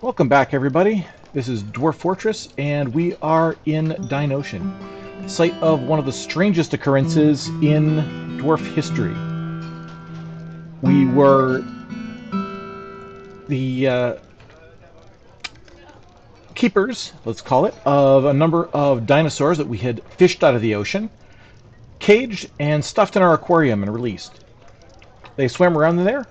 Welcome back, everybody. This is Dwarf Fortress, and we are in Dinocean, site of one of the strangest occurrences in dwarf history. We were the keepers, let's call it, of a number of dinosaurs that we had fished out of the ocean, caged and stuffed in our aquarium and released. They swam around in there,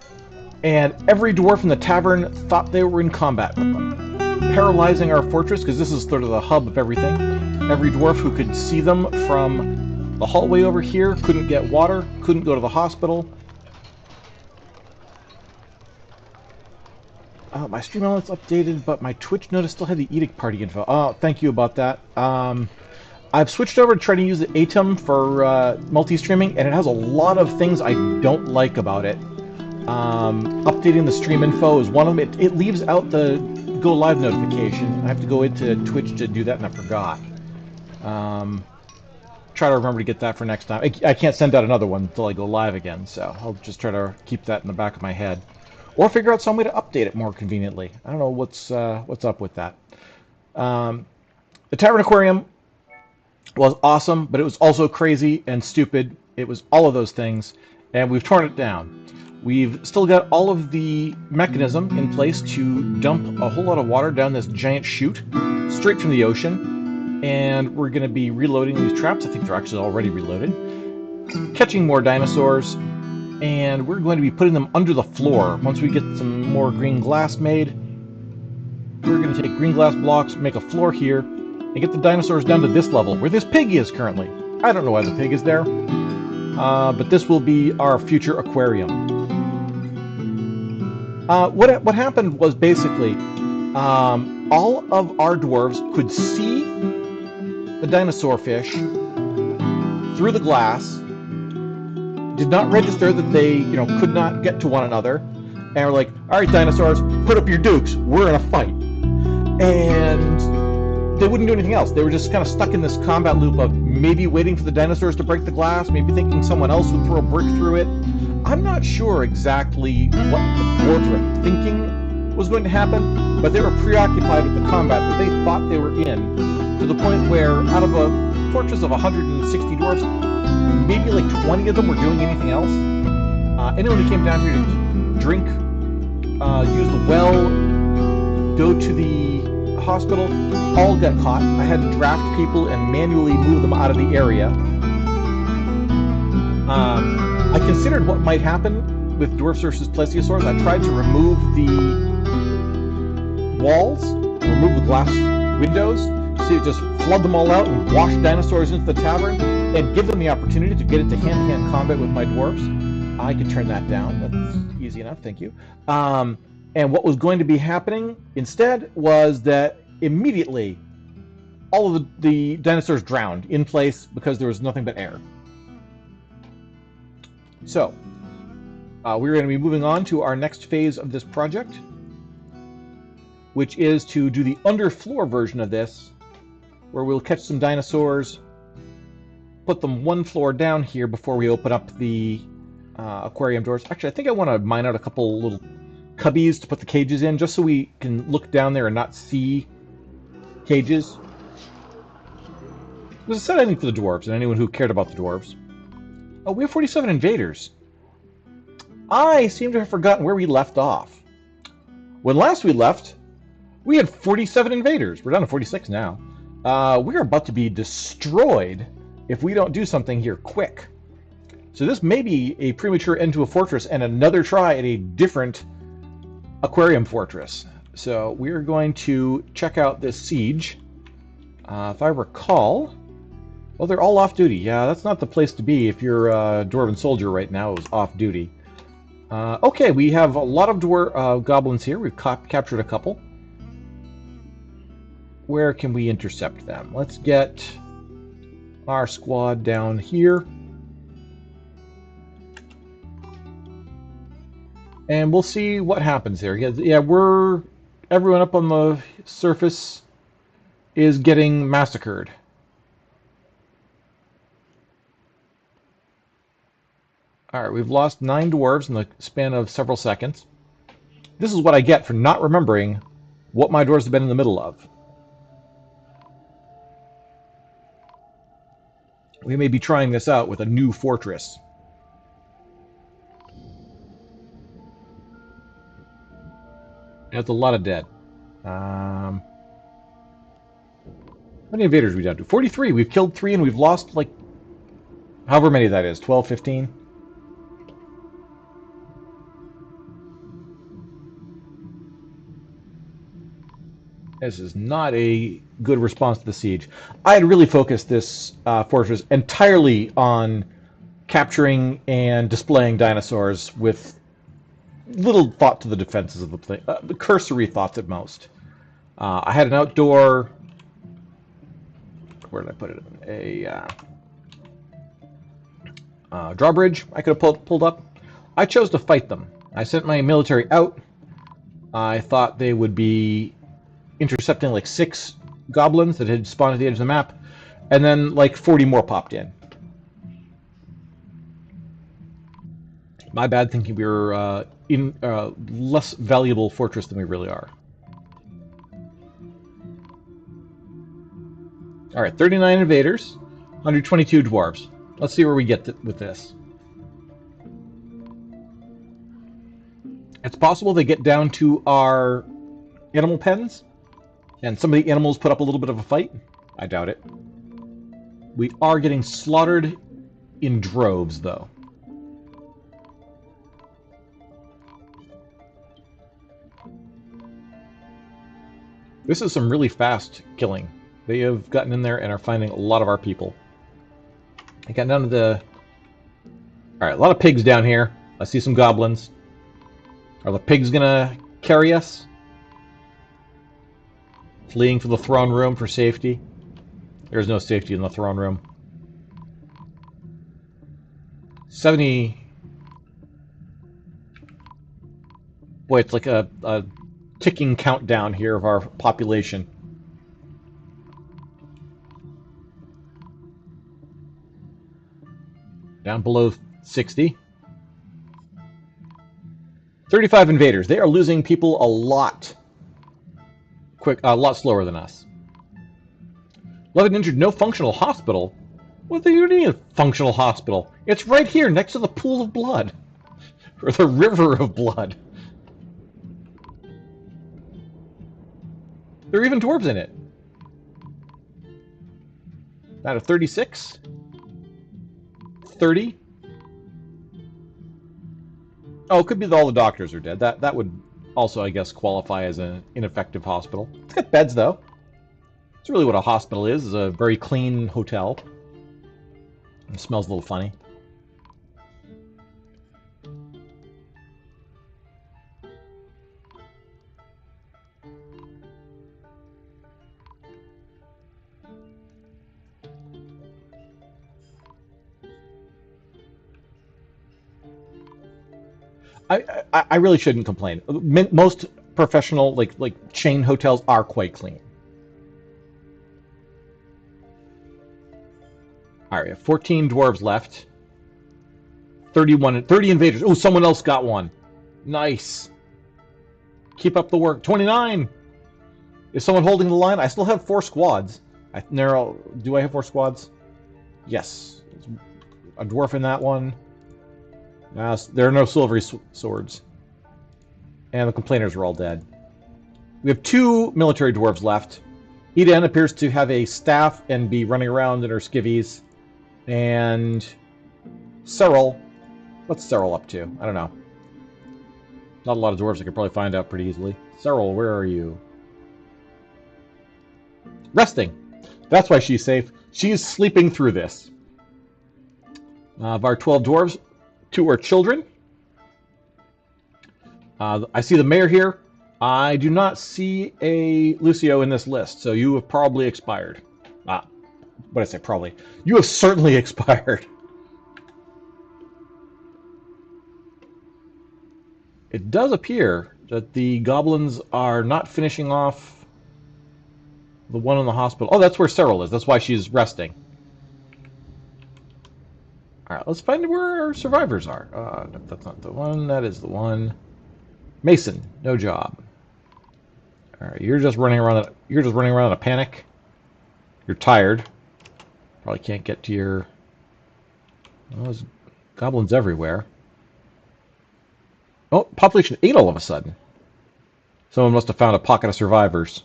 and every dwarf in the tavern thought they were in combat with them, paralyzing our fortress, because this is sort of the hub of everything. Every dwarf who could see them from the hallway over here couldn't get water, couldn't go to the hospital. My stream elements updated, but my Twitch notice still had the edict party info. Oh, thank you about that. I've switched over to try to use the Atom for multi-streaming, and it has a lot of things I don't like about it. Updating the stream info is one of them. It leaves out the go live notification. I have to go into Twitch to do that, and I forgot. Try to remember to get that for next time. I can't send out another one until I go live again, so I'll just try to keep that in the back of my head, or figure out some way to update it more conveniently. I don't know what's up with that. The Tavern Aquarium was awesome, but it was also crazy and stupid. It was all of those things, and we've torn it down. We've still got all of the mechanism in place to dump a whole lot of water down this giant chute straight from the ocean, and we're going to be reloading these traps. I think they're actually already reloaded, catching more dinosaurs, and we're going to be putting them under the floor. Once we get some more green glass made, we're going to take green glass blocks, make a floor here, and get the dinosaurs down to this level, where this pig is currently. I don't know why the pig is there, but this will be our future aquarium. What happened was basically all of our dwarves could see the dinosaur fish through the glass, did not register that they could not get to one another, and were like, all right, dinosaurs, put up your dukes, we're in a fight. And they wouldn't do anything else. They were just kind of stuck in this combat loop of maybe waiting for the dinosaurs to break the glass, maybe thinking someone else would throw a brick through it. I'm not sure exactly what the dwarves were thinking was going to happen, but they were preoccupied with the combat that they thought they were in, to the point where out of a fortress of 160 dwarves, maybe like 20 of them were doing anything else. Anyone who came down here to drink, use the well, go to the hospital, all got caught. I had to draft people and manually move them out of the area. I considered what might happen with dwarfs versus plesiosaurs. I tried to remove the walls, remove the glass windows, so just flood them all out and wash dinosaurs into the tavern, and give them the opportunity to get into hand-to-hand combat with my dwarves. I could turn that down. That's easy enough, thank you. And what was going to be happening instead was that immediately all of the dinosaurs drowned in place because there was nothing but air. So, we're going to be moving on to our next phase of this project, which is to do the underfloor version of this, where we'll catch some dinosaurs, put them one floor down here before we open up the aquarium doors. Actually, I think I want to mine out a couple little cubbies to put the cages in, just so we can look down there and not see cages. There's a set ending for the dwarves, and anyone who cared about the dwarves. Oh, we have 47 invaders. I seem to have forgotten where we left off. When last we left, we had 47 invaders. We're down to 46 now. We're about to be destroyed if we don't do something here quick. So this may be a premature end to a fortress and another try at a different aquarium fortress. So we're going to check out this siege. If I recall... Well, they're all off-duty. Yeah, that's not the place to be if you're a Dwarven soldier right now. It was off-duty. Okay, we have a lot of goblins here. We've captured a couple. Where can we intercept them? Let's get our squad down here. And we'll see what happens here. Yeah, everyone up on the surface is getting massacred. Alright, we've lost 9 dwarves in the span of several seconds. This is what I get for not remembering what my dwarves have been in the middle of. We may be trying this out with a new fortress. That's a lot of dead. How many invaders are we down to? 43. We've killed 3 and we've lost, like, however many that is. 12, 15? This is not a good response to the siege. I had really focused this fortress entirely on capturing and displaying dinosaurs with little thought to the defenses of the place. The cursory thoughts at most. I had an outdoor... Where did I put it? A drawbridge I could have pulled up. I chose to fight them. I sent my military out. I thought they would be intercepting like 6 goblins that had spawned at the edge of the map, and then like 40 more popped in. My bad, thinking we were in a less valuable fortress than we really are. All right, 39 invaders, 122 dwarves. Let's see where we get with this. It's possible they get down to our animal pens, and some of the animals put up a little bit of a fight. I doubt it. We are getting slaughtered in droves, though. This is some really fast killing. They have gotten in there and are finding a lot of our people. I got down to the... Alright, a lot of pigs down here. I see some goblins. Are the pigs gonna carry us? Fleeing for the throne room for safety. There's no safety in the throne room. 70... Boy, it's like a ticking countdown here of our population. Down below 60. 35 invaders. They are losing people a lot slower than us. 11 injured, no functional hospital. What do you need a functional hospital? It's right here next to the pool of blood. Or the river of blood. There are even dwarves in it. Out of 36? 30? Oh, it could be that all the doctors are dead. That would also, I guess, qualify as an ineffective hospital. It's got beds, though. It's really what a hospital is a very clean hotel. It smells a little funny. I really shouldn't complain. Most professional like chain hotels are quite clean. All right, we have 14 dwarves left. 30 invaders. Oh, someone else got one. Nice. Keep up the work. 29. Is someone holding the line? I still have 4 squads. Do I have 4 squads? Yes. There's a dwarf in that one. There are no silvery swords. And the complainers are all dead. We have 2 military dwarves left. Eden appears to have a staff and be running around in her skivvies. And Cyril, what's Cyril up to? I don't know. Not a lot of dwarves I could probably find out pretty easily. Cyril, where are you? Resting. That's why she's safe. She's sleeping through this. Of our 12 dwarves, 2 are children. I see the mayor here. I do not see a Lucio in this list, so you have probably expired. What did I say? Probably. You have certainly expired. It does appear that the goblins are not finishing off the one in the hospital. Oh, that's where Cyril is. That's why she's resting. Alright, let's find where our survivors are. That's not the one. That is the one. Mason, no job. All right, you're just running around. You're just running around in a panic. You're tired. Probably can't get to your. Well, there's goblins everywhere. Oh, population 8 all of a sudden. Someone must have found a pocket of survivors.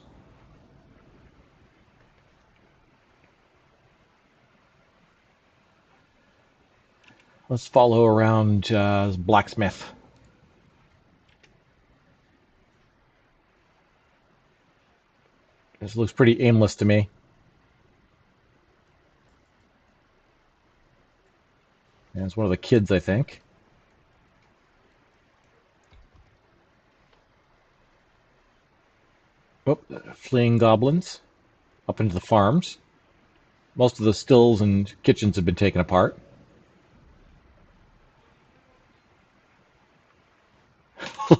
Let's follow around blacksmith. This looks pretty aimless to me. And it's one of the kids, I think. Oh, fleeing goblins up into the farms. Most of the stills and kitchens have been taken apart.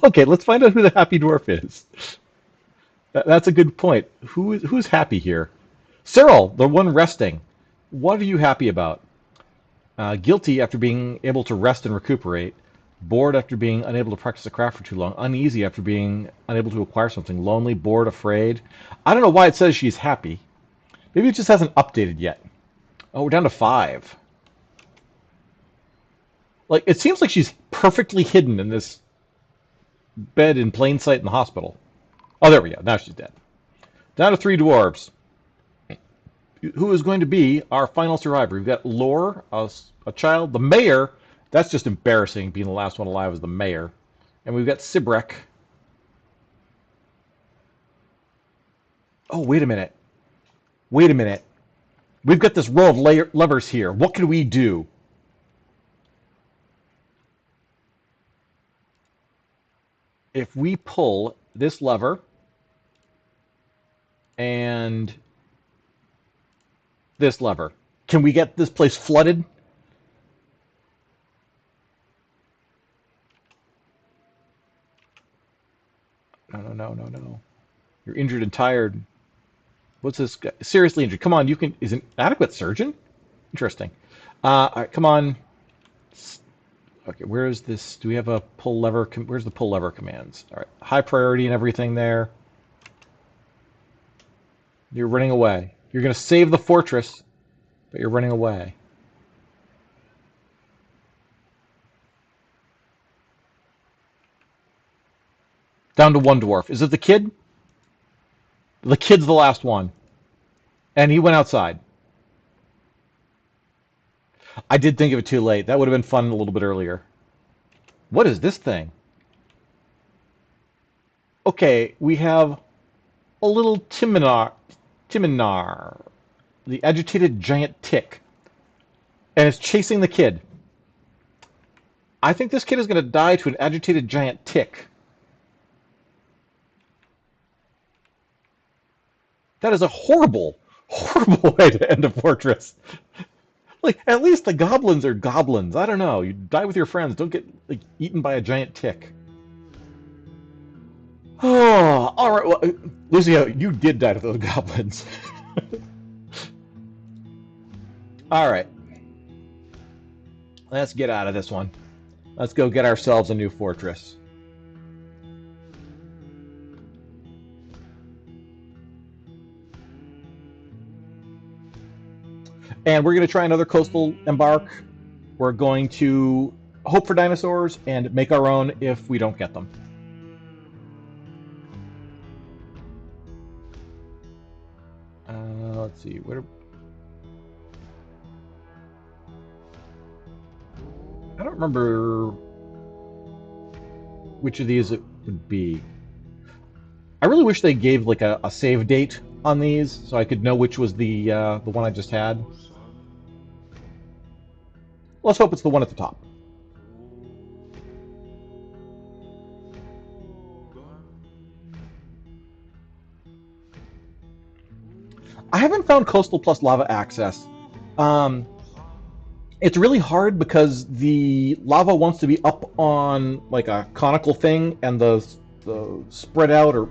Okay, let's find out who the happy dwarf is. That's a good point. Who's happy here? Cyril, the one resting. What are you happy about? Guilty after being able to rest and recuperate. Bored after being unable to practice a craft for too long. Uneasy after being unable to acquire something. Lonely, bored, afraid. I don't know why it says she's happy. Maybe it just hasn't updated yet. Oh, we're down to 5. Like, it seems like she's perfectly hidden in this bed in plain sight in the hospital. Oh, there we go. Now she's dead. Down to 3 dwarves. Who is going to be our final survivor? We've got Lore, a child. The mayor. That's just embarrassing, being the last one alive as the mayor. And we've got Sibrek. Oh, wait a minute. Wait a minute. We've got this row of levers here. What can we do? If we pull this lever and this lever, can we get this place flooded? No. You're injured and tired. What's this guy? Seriously injured. Come on, you can. Is an adequate surgeon? Interesting. All right, come on. Okay, where is this? Do we have a pull lever? Where's the pull lever commands? All right, high priority and everything there. You're running away. You're going to save the fortress, but you're running away. Down to 1 dwarf. Is it the kid? The kid's the last one. And he went outside. I did think of it too late. That would have been fun a little bit earlier. What is this thing? Okay, we have a little Timinar, the agitated giant tick. And it's chasing the kid. I think this kid is going to die to an agitated giant tick. That is a horrible, horrible way to end a fortress. Like, at least the goblins are goblins. I don't know. You die with your friends. Don't get like eaten by a giant tick. Oh, all right. Well, Lucio, you did die to those goblins. All right. Let's get out of this one. Let's go get ourselves a new fortress. And we're going to try another coastal embark. We're going to hope for dinosaurs and make our own if we don't get them. Let's see. I don't remember which of these it would be. I really wish they gave like a save date on these so I could know which was the one I just had. Let's hope it's the one at the top. I haven't found Coastal plus Lava access. It's really hard because the lava wants to be up on like a conical thing, and the spread out, or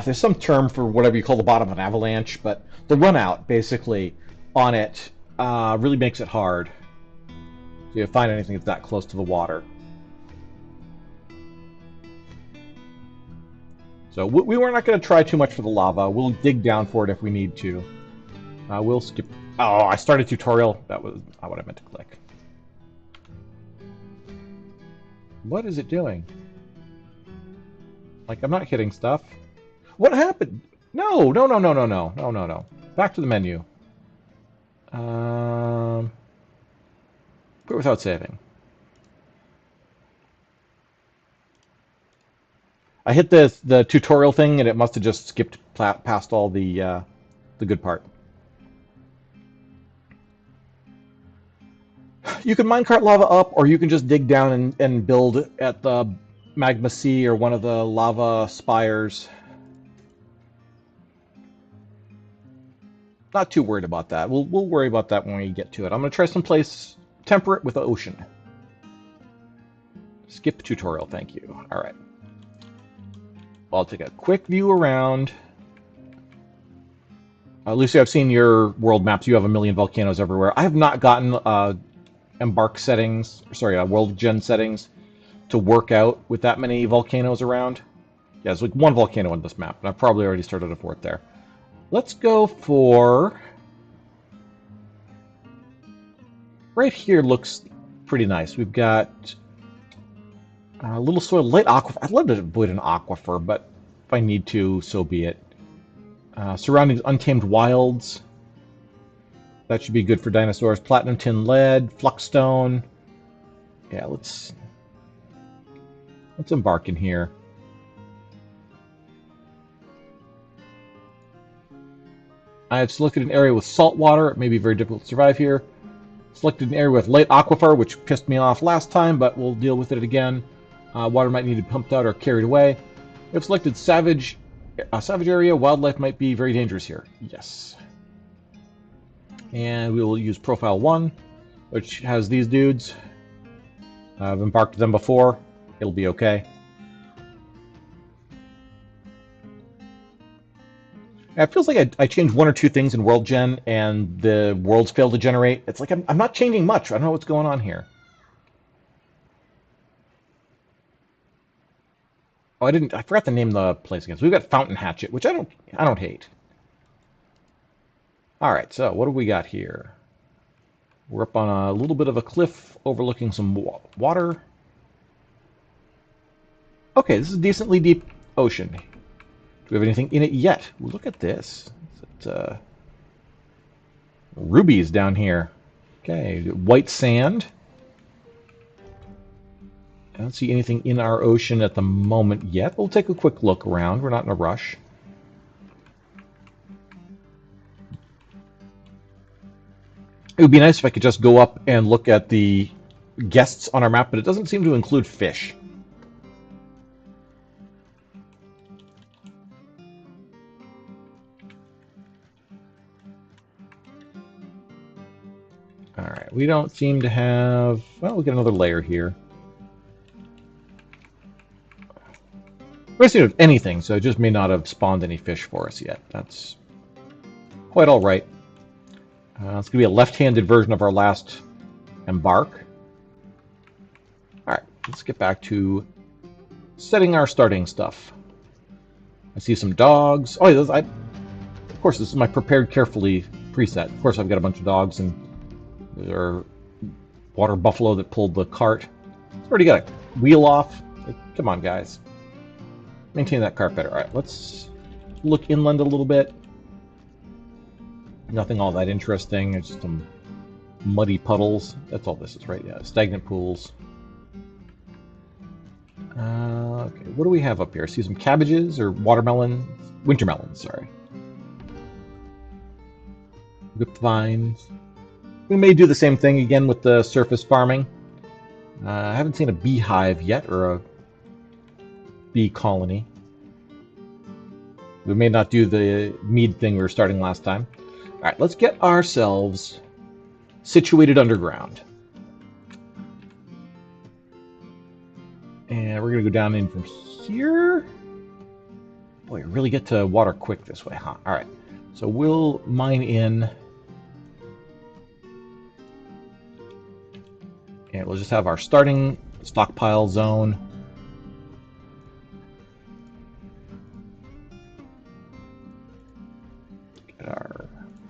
there's some term for whatever you call the bottom of an avalanche, but the run out basically on it really makes it hard to find anything that's that close to the water. So we were not going to try too much for the lava. We'll dig down for it if we need to. We'll skip... Oh, I started tutorial. That was not what I meant to click. What is it doing? Like, I'm not hitting stuff. What happened? No, no, no, no, no, no, no, no, no. Back to the menu. Quit without saving. I hit the tutorial thing, and it must have just skipped past all the good part. You can minecart lava up, or you can just dig down and build at the magma sea or one of the lava spires. Not too worried about that. We'll worry about that when we get to it. I'm going to try someplace temperate with the ocean. Skip tutorial, thank you. All right. I'll take a quick view around. Lucy, I've seen your world maps. You have a million volcanoes everywhere. I have not gotten embark settings, sorry, world gen settings to work out with that many volcanoes around. Yeah, there's like one volcano on this map, and I've probably already started a fourth there. Let's go for... Right here looks pretty nice. We've got a little soil, light aquifer. I'd love to avoid an aquifer, but if I need to, so be it. Surrounding untamed wilds. That should be good for dinosaurs. Platinum, tin, lead, fluxstone. Yeah, let's embark in here. I have selected an area with salt water. It may be very difficult to survive here. Selected an area with light aquifer, which pissed me off last time, but we'll deal with it again. Water might need to be pumped out or carried away. We have selected savage area. Wildlife might be very dangerous here. Yes. And we will use profile 1, which has these dudes. I've embarked them before. It'll be okay. It feels like I changed one or two things in World Gen and the worlds fail to generate. It's like I'm not changing much. I don't know what's going on here. Oh, I forgot to name the place again. So we've got Fountain Hatchet, which I don't hate. All right, so what do we got here? We're up on a little bit of a cliff overlooking some water. Okay, this is a decently deep ocean. Do we have anything in it yet? Look at this. It's rubies down here. Okay, white sand. I don't see anything in our ocean at the moment yet. We'll take a quick look around. We're not in a rush. It would be nice if I could just go up and look at the guests on our map, but it doesn't seem to include fish. Alright, we don't seem to have... Well, we'll get another layer here. We don't seem to have anything, so it just may not have spawned any fish for us yet. That's quite alright. It's going to be a left-handed version of our last embark. Alright, let's get back to setting our starting stuff. I see some dogs. Oh, of course, this is my prepared carefully preset. Of course, I've got a bunch of dogs, and there are water buffalo that pulled the cart. It's already got a wheel off. Come on, guys. Maintain that cart better. Alright, let's look inland a little bit. Nothing all that interesting. It's just some muddy puddles. That's all this is, right? Yeah, stagnant pools. Okay, what do we have up here? I see some cabbages or watermelons? Winter melons, sorry. Whip vines. We may do the same thing again with the surface farming. I haven't seen a beehive yet, or a bee colony. We may not do the mead thing we were starting last time. All right, let's get ourselves situated underground. And we're going to go down in from here. Boy, really get to water quick this way, huh? All right, so we'll mine in. And we'll just have our starting stockpile zone.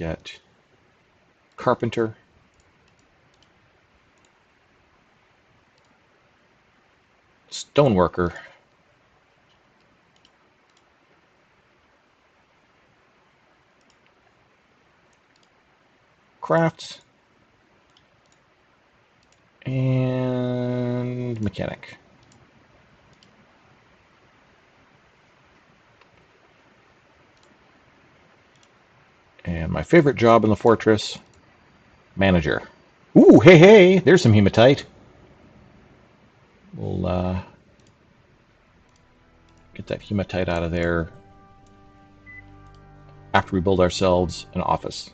get carpenter, stoneworker, crafts, and mechanic. And my favorite job in the fortress, manager. Ooh, hey, hey, there's some hematite. We'll get that hematite out of there after we build ourselves an office.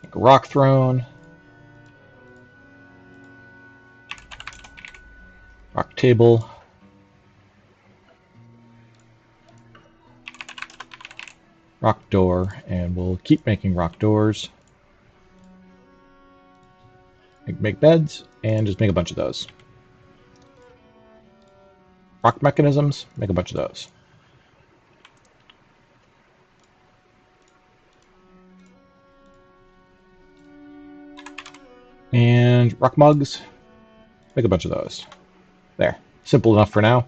Make a rock throne. Rock table. Rock door, and we'll keep making rock doors. Make beds, and just make a bunch of those. Rock mechanisms, make a bunch of those. And rock mugs, make a bunch of those. There, simple enough for now.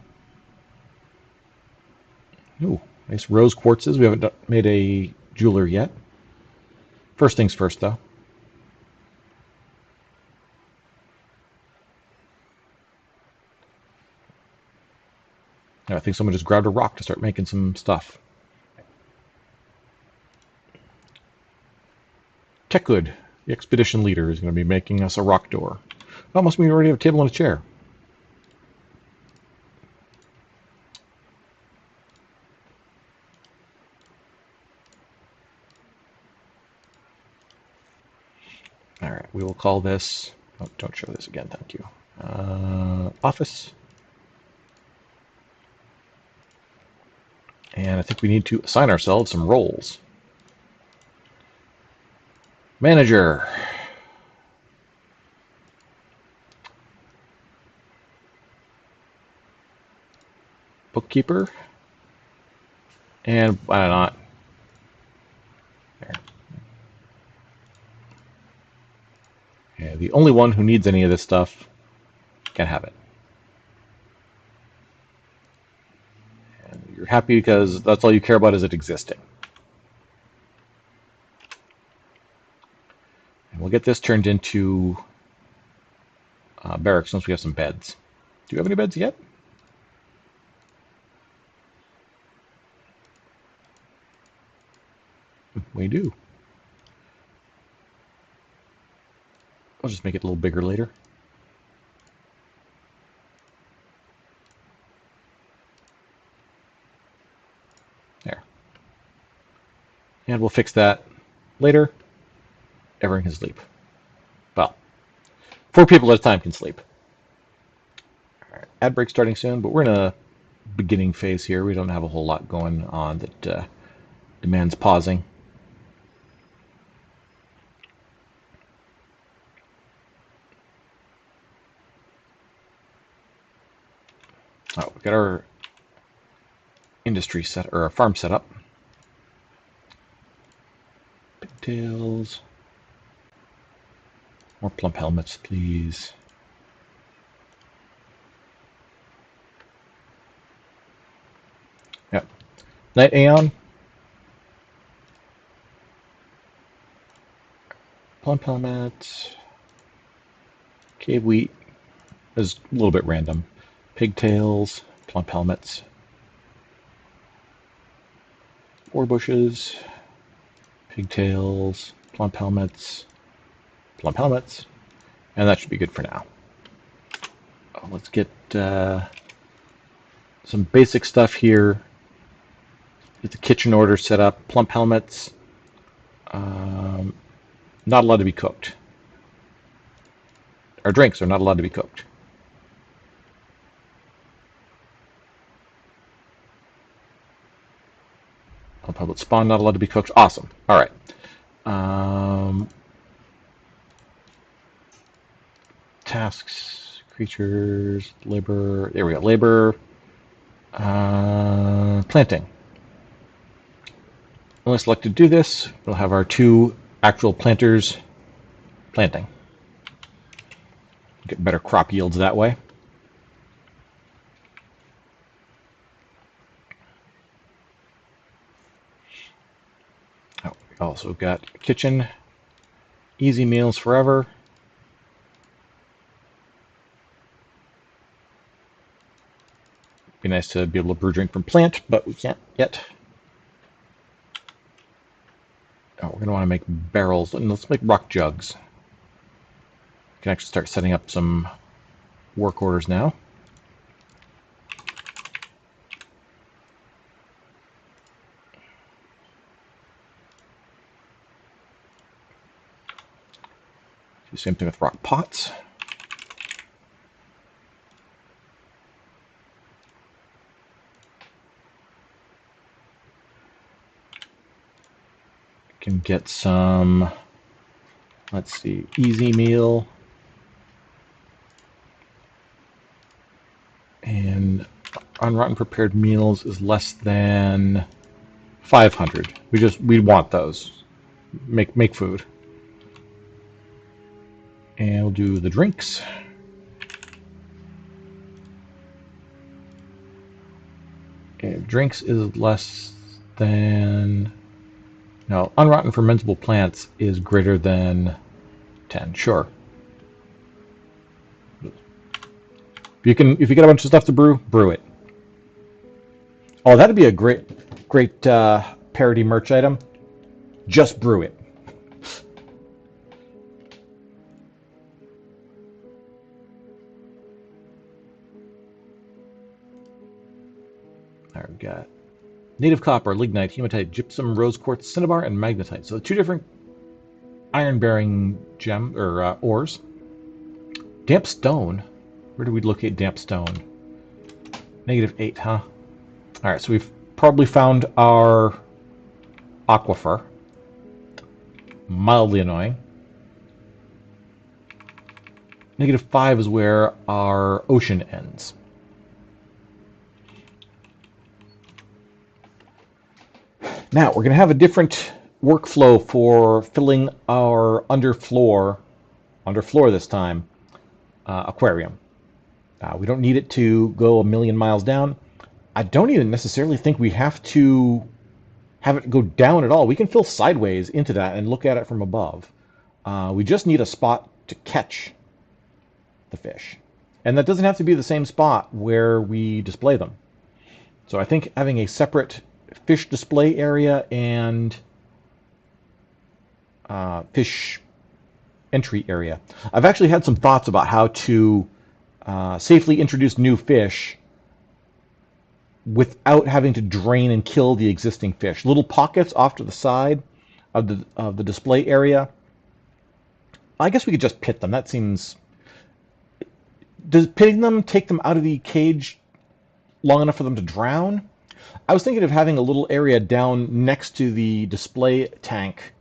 Ooh, nice rose quartzes. We haven't made a jeweler yet. First things first, though. I think someone just grabbed a rock to start making some stuff. Techgood, the expedition leader, is going to be making us a rock door. That must mean we already have a table and a chair. All right, we will call this... Oh, don't show this again, thank you. Office. And I think we need to assign ourselves some roles. Manager. Bookkeeper. And why not? There. Yeah, the only one who needs any of this stuff can have it. And you're happy because that's all you care about is it existing. And we'll get this turned into barracks once we have some beds. Do you have any beds yet? We do. I'll just make it a little bigger later. There. And we'll fix that later. Everyone can sleep. Well, 4 people at a time can sleep. All right, ad break starting soon, but we're in a beginning phase here. We don't have a whole lot going on that demands pausing. Oh, we got our industry set, or our farm set up. Pigtails. More plump helmets, please. Yep. Night Aeon. Plump helmets. Cave wheat is a little bit random. Pigtails, plump helmets. Boar bushes, pigtails, plump helmets, and that should be good for now. Let's get some basic stuff here. Get the kitchen order set up. Plump helmets, not allowed to be cooked. Our drinks are not allowed to be cooked. Public spawn not allowed to be cooked. Awesome. All right. tasks, creatures, labor. There we go. Labor, planting. When we select to do this, we'll have our 2 actual planters planting. Get better crop yields that way. Oh, we also got kitchen, easy meals forever. Be nice to be able to brew drink from plant, but we can't yet. Oh, we're going to want to make barrels, and let's make rock jugs. We can actually start setting up some work orders now. Do the same thing with rock pots. Can get some, let's see, easy meal. And unrotten prepared meals is less than 500. We want those. Make food. And we'll do the drinks. And drinks is less than, no, unrotten fermentable plants is greater than 10. Sure. If you get a bunch of stuff to brew it. Oh, that'd be a great parody merch item. Just brew it. There we got native copper, lignite, hematite, gypsum, rose quartz, cinnabar, and magnetite. So 2 different iron-bearing gem or ores. Damp stone. Where do we locate damp stone? -8, huh? All right, so we've probably found our aquifer. Mildly annoying. -5 is where our ocean ends. Now, we're going to have a different workflow for filling our underfloor this time, aquarium. We don't need it to go a million miles down. I don't even necessarily think we have to have it go down at all. We can fill sideways into that and look at it from above. We just need a spot to catch the fish. And that doesn't have to be the same spot where we display them. So I think having a separate fish display area and fish entry area. I've actually had some thoughts about how to safely introduce new fish without having to drain and kill the existing fish. Little pockets off to the side of the display area. I guess we could just pit them. That seems... Does pitting them take them out of the cage long enough for them to drown? I was thinking of having a little area down next to the display tank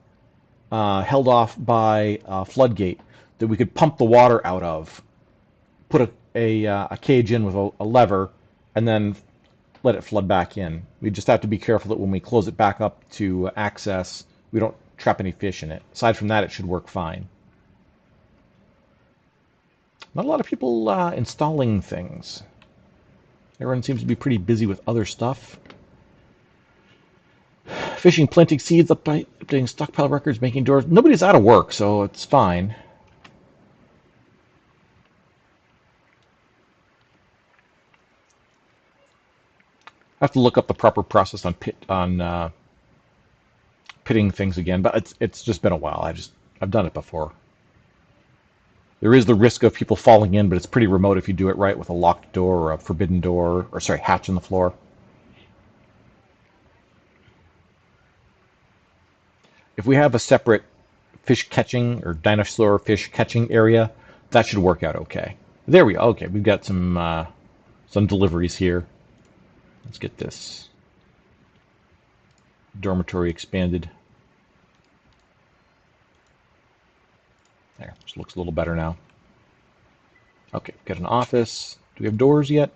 held off by a floodgate that we could pump the water out of, put a cage in with a lever, and then let it flood back in. We just have to be careful that when we close it back up to access, we don't trap any fish in it. Aside from that, it should work fine. Not a lot of people installing things. Everyone seems to be pretty busy with other stuff. Fishing, planting seeds, updating stockpile records, making doors. Nobody's out of work, so it's fine. I have to look up the proper process on pitting things again, but it's just been a while. I've done it before. There is the risk of people falling in, but it's pretty remote if you do it right with a locked door or a forbidden door, or sorry, hatch in the floor. If we have a separate fish catching or dinosaur fish catching area, that should work out okay. There we go. Okay, we've got some deliveries here. Let's get this dormitory expanded. There, just looks a little better now. Okay, got an office. Do we have doors yet?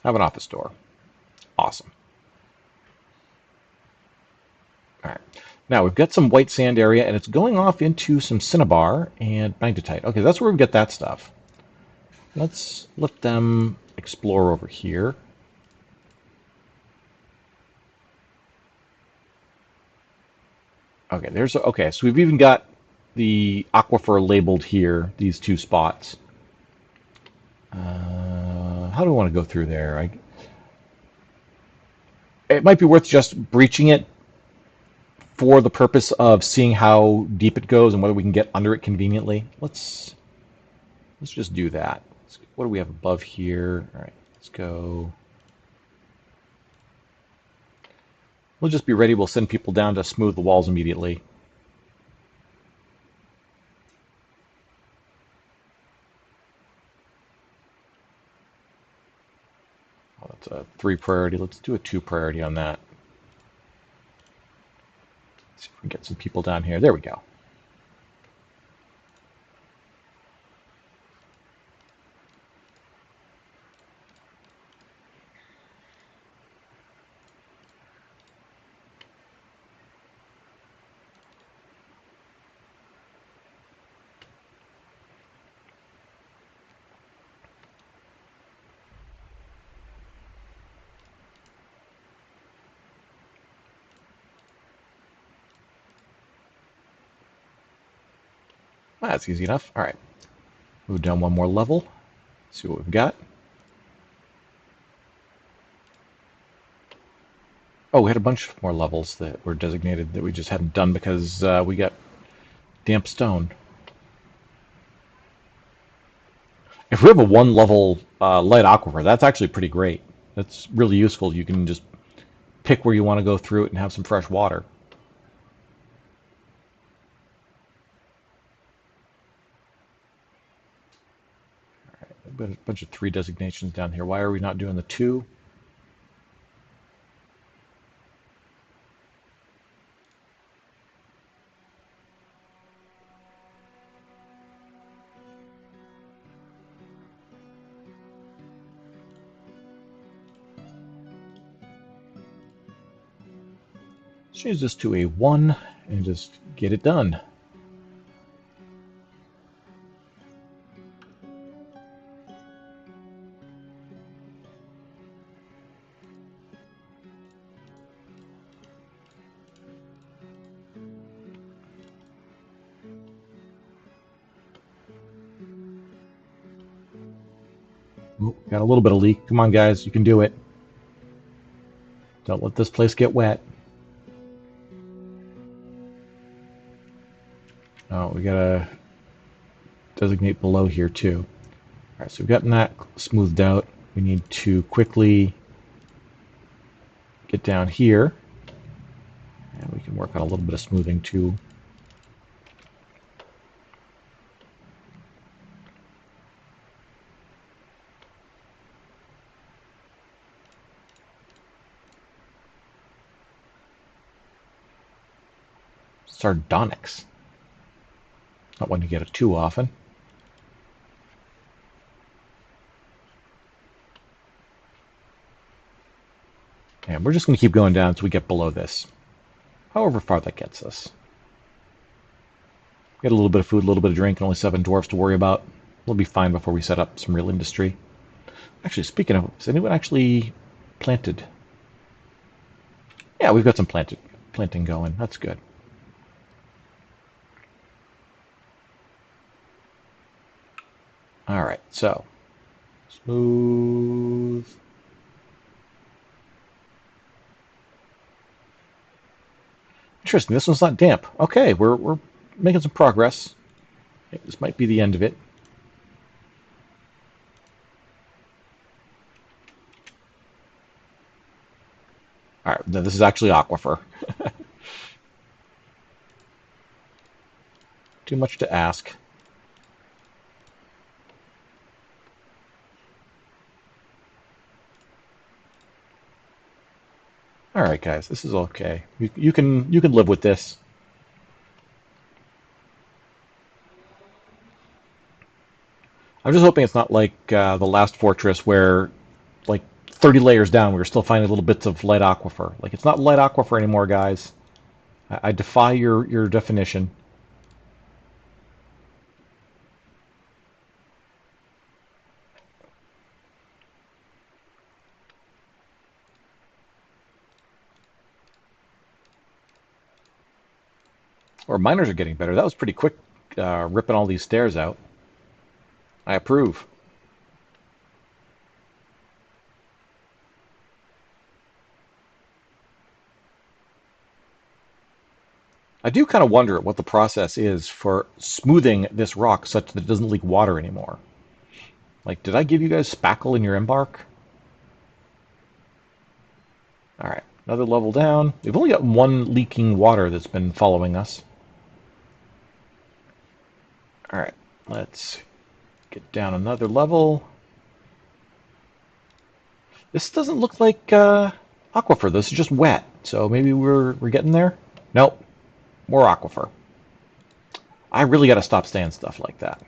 Have an office door. Awesome. All right. Now we've got some white sand area, and it's going off into some cinnabar and magnetite. Okay, that's where we get that stuff. Let's let them explore over here. Okay, okay. So we've even got the aquifer labeled here. These two spots. How do I want to go through there? It might be worth just breaching it for the purpose of seeing how deep it goes and whether we can get under it conveniently. Let's just do that. What do we have above here? All right, let's go. We'll just be ready. We'll send people down to smooth the walls immediately. Oh, that's a 3 priority. Let's do a 2 priority on that. See if we can get some people down here. There we go. That's easy enough. All right. Move down one more level. See what we've got. Oh, we had a bunch more levels that were designated that we just hadn't done because we got damp stone. If we have a 1 level light aquifer, that's actually pretty great. That's really useful. You can just pick where you want to go through it and have some fresh water. A bunch of 3 designations down here. Why are we not doing the 2? Change this to a 1 and just get it done. Ooh, got a little bit of leak. Come on, guys. You can do it. Don't let this place get wet. Oh, we gotta designate below here too. All right, so we've gotten that smoothed out. We need to quickly get down here. And we can work on a little bit of smoothing too. Sardonyx. Not one you get it too often. And we're just going to keep going down until we get below this. However far that gets us. Get a little bit of food, a little bit of drink, and only 7 dwarfs to worry about. We'll be fine before we set up some real industry. Actually, speaking of, has anyone actually planted? Yeah, we've got some planting going. That's good. All right, so smooth. Interesting. This one's not damp. Okay, we're making some progress. This might be the end of it. All right, this is actually aquifer. Too much to ask. All right, guys, this is okay. You can live with this. I'm just hoping it's not like the last fortress where, like, 30 layers down, we were still finding little bits of light aquifer. Like, it's not light aquifer anymore, guys. I defy your definition. Or miners are getting better. That was pretty quick, ripping all these stairs out. I approve. I do kind of wonder what the process is for smoothing this rock such that it doesn't leak water anymore. Like, did I give you guys spackle in your embark? All right, another level down. We've only got one leaking water that's been following us. All right, let's get down another level. This doesn't look like aquifer. This is just wet. So maybe we're getting there. Nope, more aquifer. I really got to stop saying stuff like that.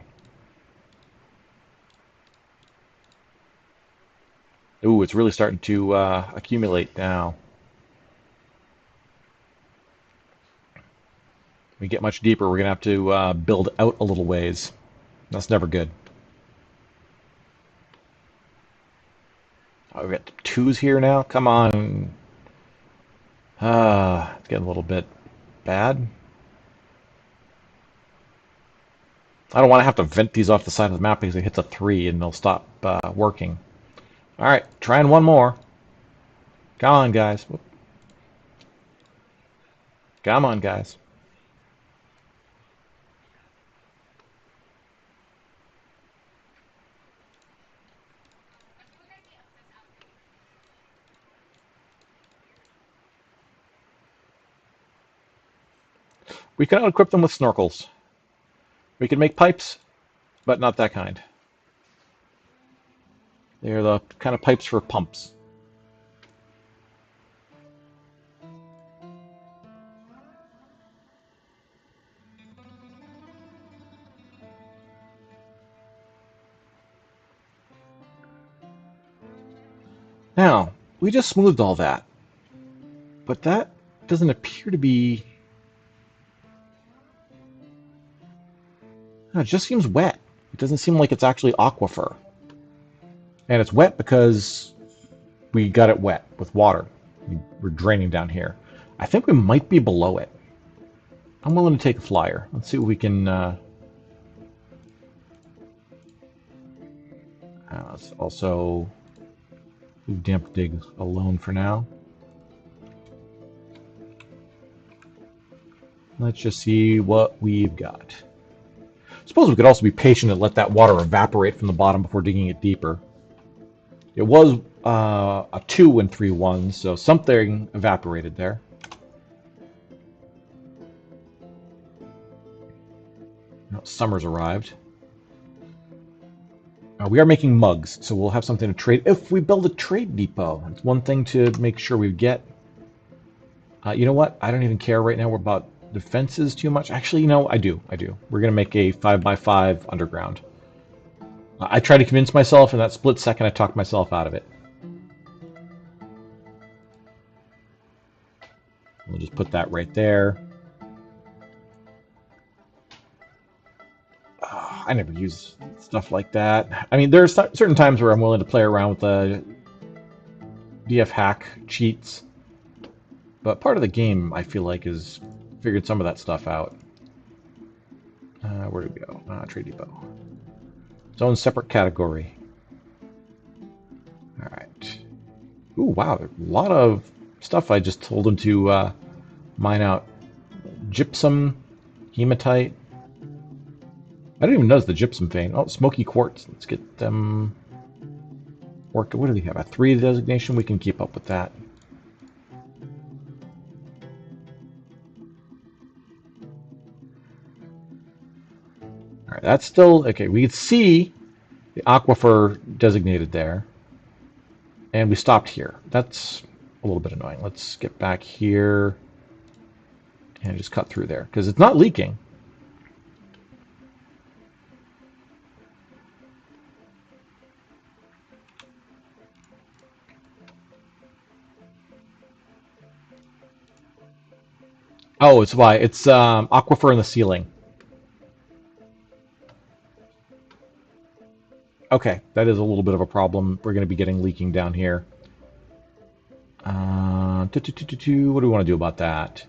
Ooh, it's really starting to accumulate now. We get much deeper, we're gonna have to build out a little ways. That's never good. Oh, we got twos here now. Come on. It's getting a little bit bad. I don't want to have to vent these off the side of the map because it hits a 3 and they'll stop working. All right, trying one more. Come on, guys. Come on, guys. We can equip them with snorkels. We can make pipes, but not that kind. They're the kind of pipes for pumps. Now, we just smoothed all that, but that doesn't appear to be... No, it just seems wet. It doesn't seem like it's actually aquifer. And it's wet because we got it wet with water. We're draining down here. I think we might be below it. I'm willing to take a flyer. Let's see what we can... let's also leave damp dig alone for now. Let's just see what we've got. I suppose we could also be patient and let that water evaporate from the bottom before digging it deeper. It was a 2 and 3 1s, so something evaporated there. Summer's arrived. We are making mugs, so we'll have something to trade if we build a trade depot. It's one thing to make sure we get. You know what? I don't even care right now. We're about defenses too much. Actually, you know, I do. We're going to make a 5x5 underground. I tried to convince myself, in that split second, I talked myself out of it. We'll just put that right there. I never use stuff like that. I mean, there are certain times where I'm willing to play around with the DF hack cheats, but part of the game, I feel like, is figured some of that stuff out. Where do we go? Trade depot. Its own separate category. All right. Ooh, wow, a lot of stuff I just told him to mine out. Gypsum, hematite. I didn't even notice the gypsum vein. Oh, smoky quartz. Let's get them worked. What do we have? A 3 designation? We can keep up with that. All right, that's still okay. We can see the aquifer designated there, and we stopped here. That's a little bit annoying. Let's get back here and just cut through there because it's not leaking. Oh, it's why. It's aquifer in the ceiling. Okay, that is a little bit of a problem. We're going to be getting leaking down here. What do we want to do about that?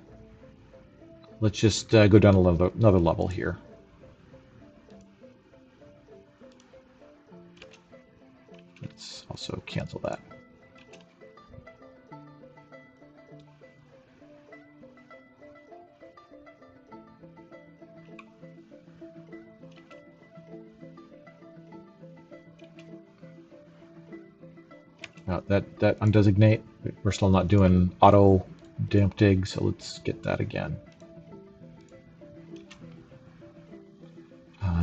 Let's just go down another level here. Let's also cancel that. That undesignate. We're still not doing auto damp dig, so let's get that again.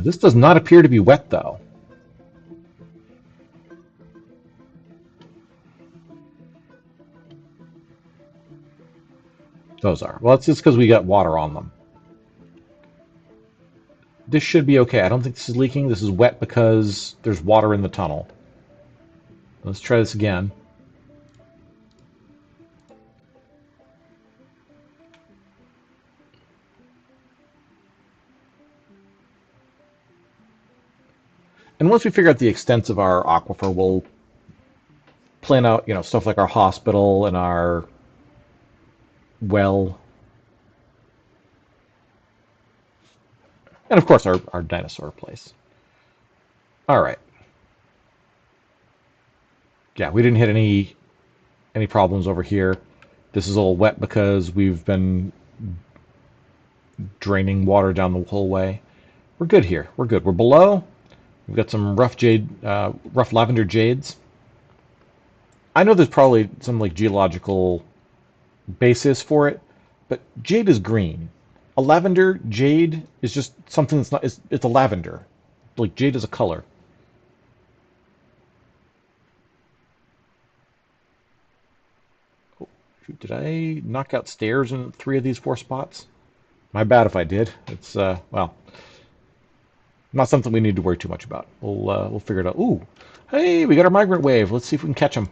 This does not appear to be wet, though. Those are. Well, it's just because we got water on them. This should be okay. I don't think this is leaking. This is wet because there's water in the tunnel. Let's try this again. And once we figure out the extents of our aquifer, we'll plan out, stuff like our hospital and our well, and of course our dinosaur place. All right. Yeah, we didn't hit any problems over here. This is all wet because we've been draining water down the whole way. We're good here. We're good. We're below. We've got some rough lavender jades. I know there's probably some like geological basis for it, but jade is green. A lavender jade is just something that's not. It's a lavender. Like jade is a color. Oh, shoot, did I knock out stairs in 3 of these 4 spots? My bad if I did. It's well, not something we need to worry too much about. We'll figure it out. Ooh, hey, we got our migrant wave. Let's see if we can catch them.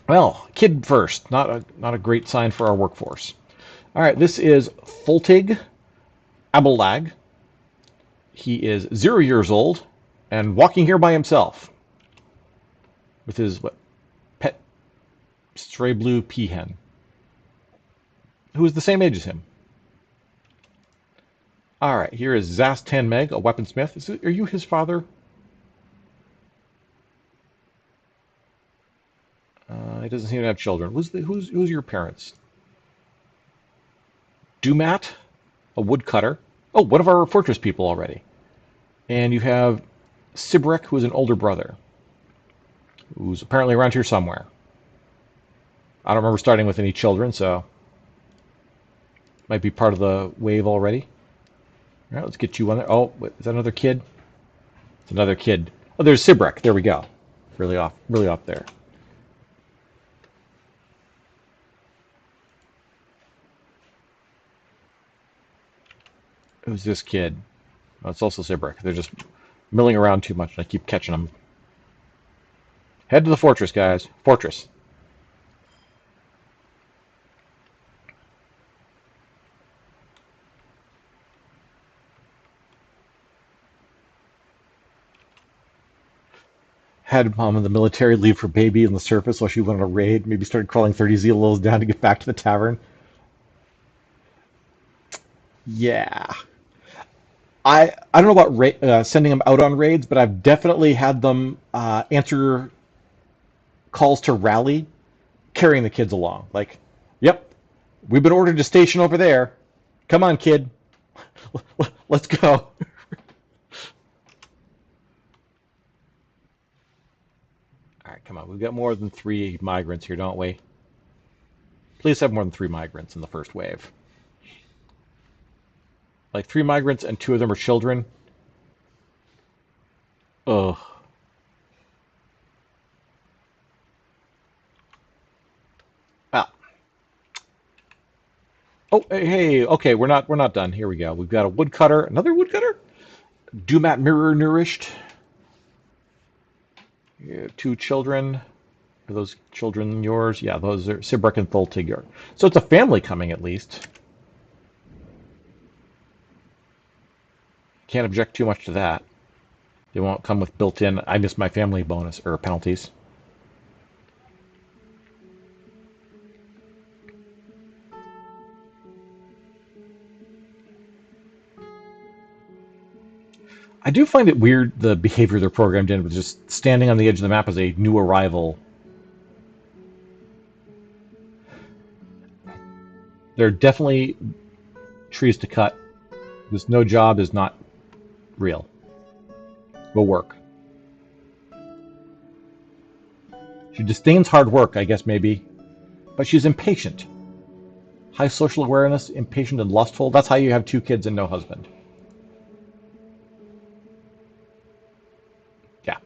Well, kid first. Not a great sign for our workforce. All right, this is Foltig Abelag. He is 0 years old and walking here by himself with his pet stray blue peahen, who is the same age as him. All right, here is Zast 10 Meg, a weaponsmith. Are you his father? He doesn't seem to have children. Who's your parents? Dumat, a woodcutter. Oh, one of our fortress people already. And you have Sibrek, who is an older brother, who's apparently around here somewhere. I don't remember starting with any children, so might be part of the wave already. All right, let's get you one there. Oh, wait, is that another kid? It's another kid. Oh, there's Sibrek. There we go. Really off there. Who's this kid? Oh, it's also Sibrek. They're just milling around too much, and I keep catching them. Head to the fortress, guys. Fortress. Had mom in the military leave her baby on the surface while she went on a raid. Maybe started crawling 30 zelos down to get back to the tavern. Yeah. I don't know about sending them out on raids, but I've definitely had them answer calls to rally, carrying the kids along. Like, yep, we've been ordered to station over there. Come on, kid. Let's go. All right, come on. We've got more than 3 migrants here, don't we? Please have more than 3 migrants in the first wave. Like 3 migrants and 2 of them are children. Ugh. Ah. Oh, hey, okay, we're not done. Here we go. We've got a woodcutter, another woodcutter. Dumat mirror nourished. 2 children. Are those children yours? Yeah, those are Sibrek and Thultigor. So it's a family coming at least. Can't object too much to that. They won't come with built-in I miss my family bonus or penalties. I do find it weird the behavior they're programmed in with just standing on the edge of the map as a new arrival. There are definitely trees to cut. This no job is not real. Will work. She disdains hard work, I guess maybe, but she's impatient. High social awareness, impatient and lustful. That's how you have 2 kids and no husband. Yeah.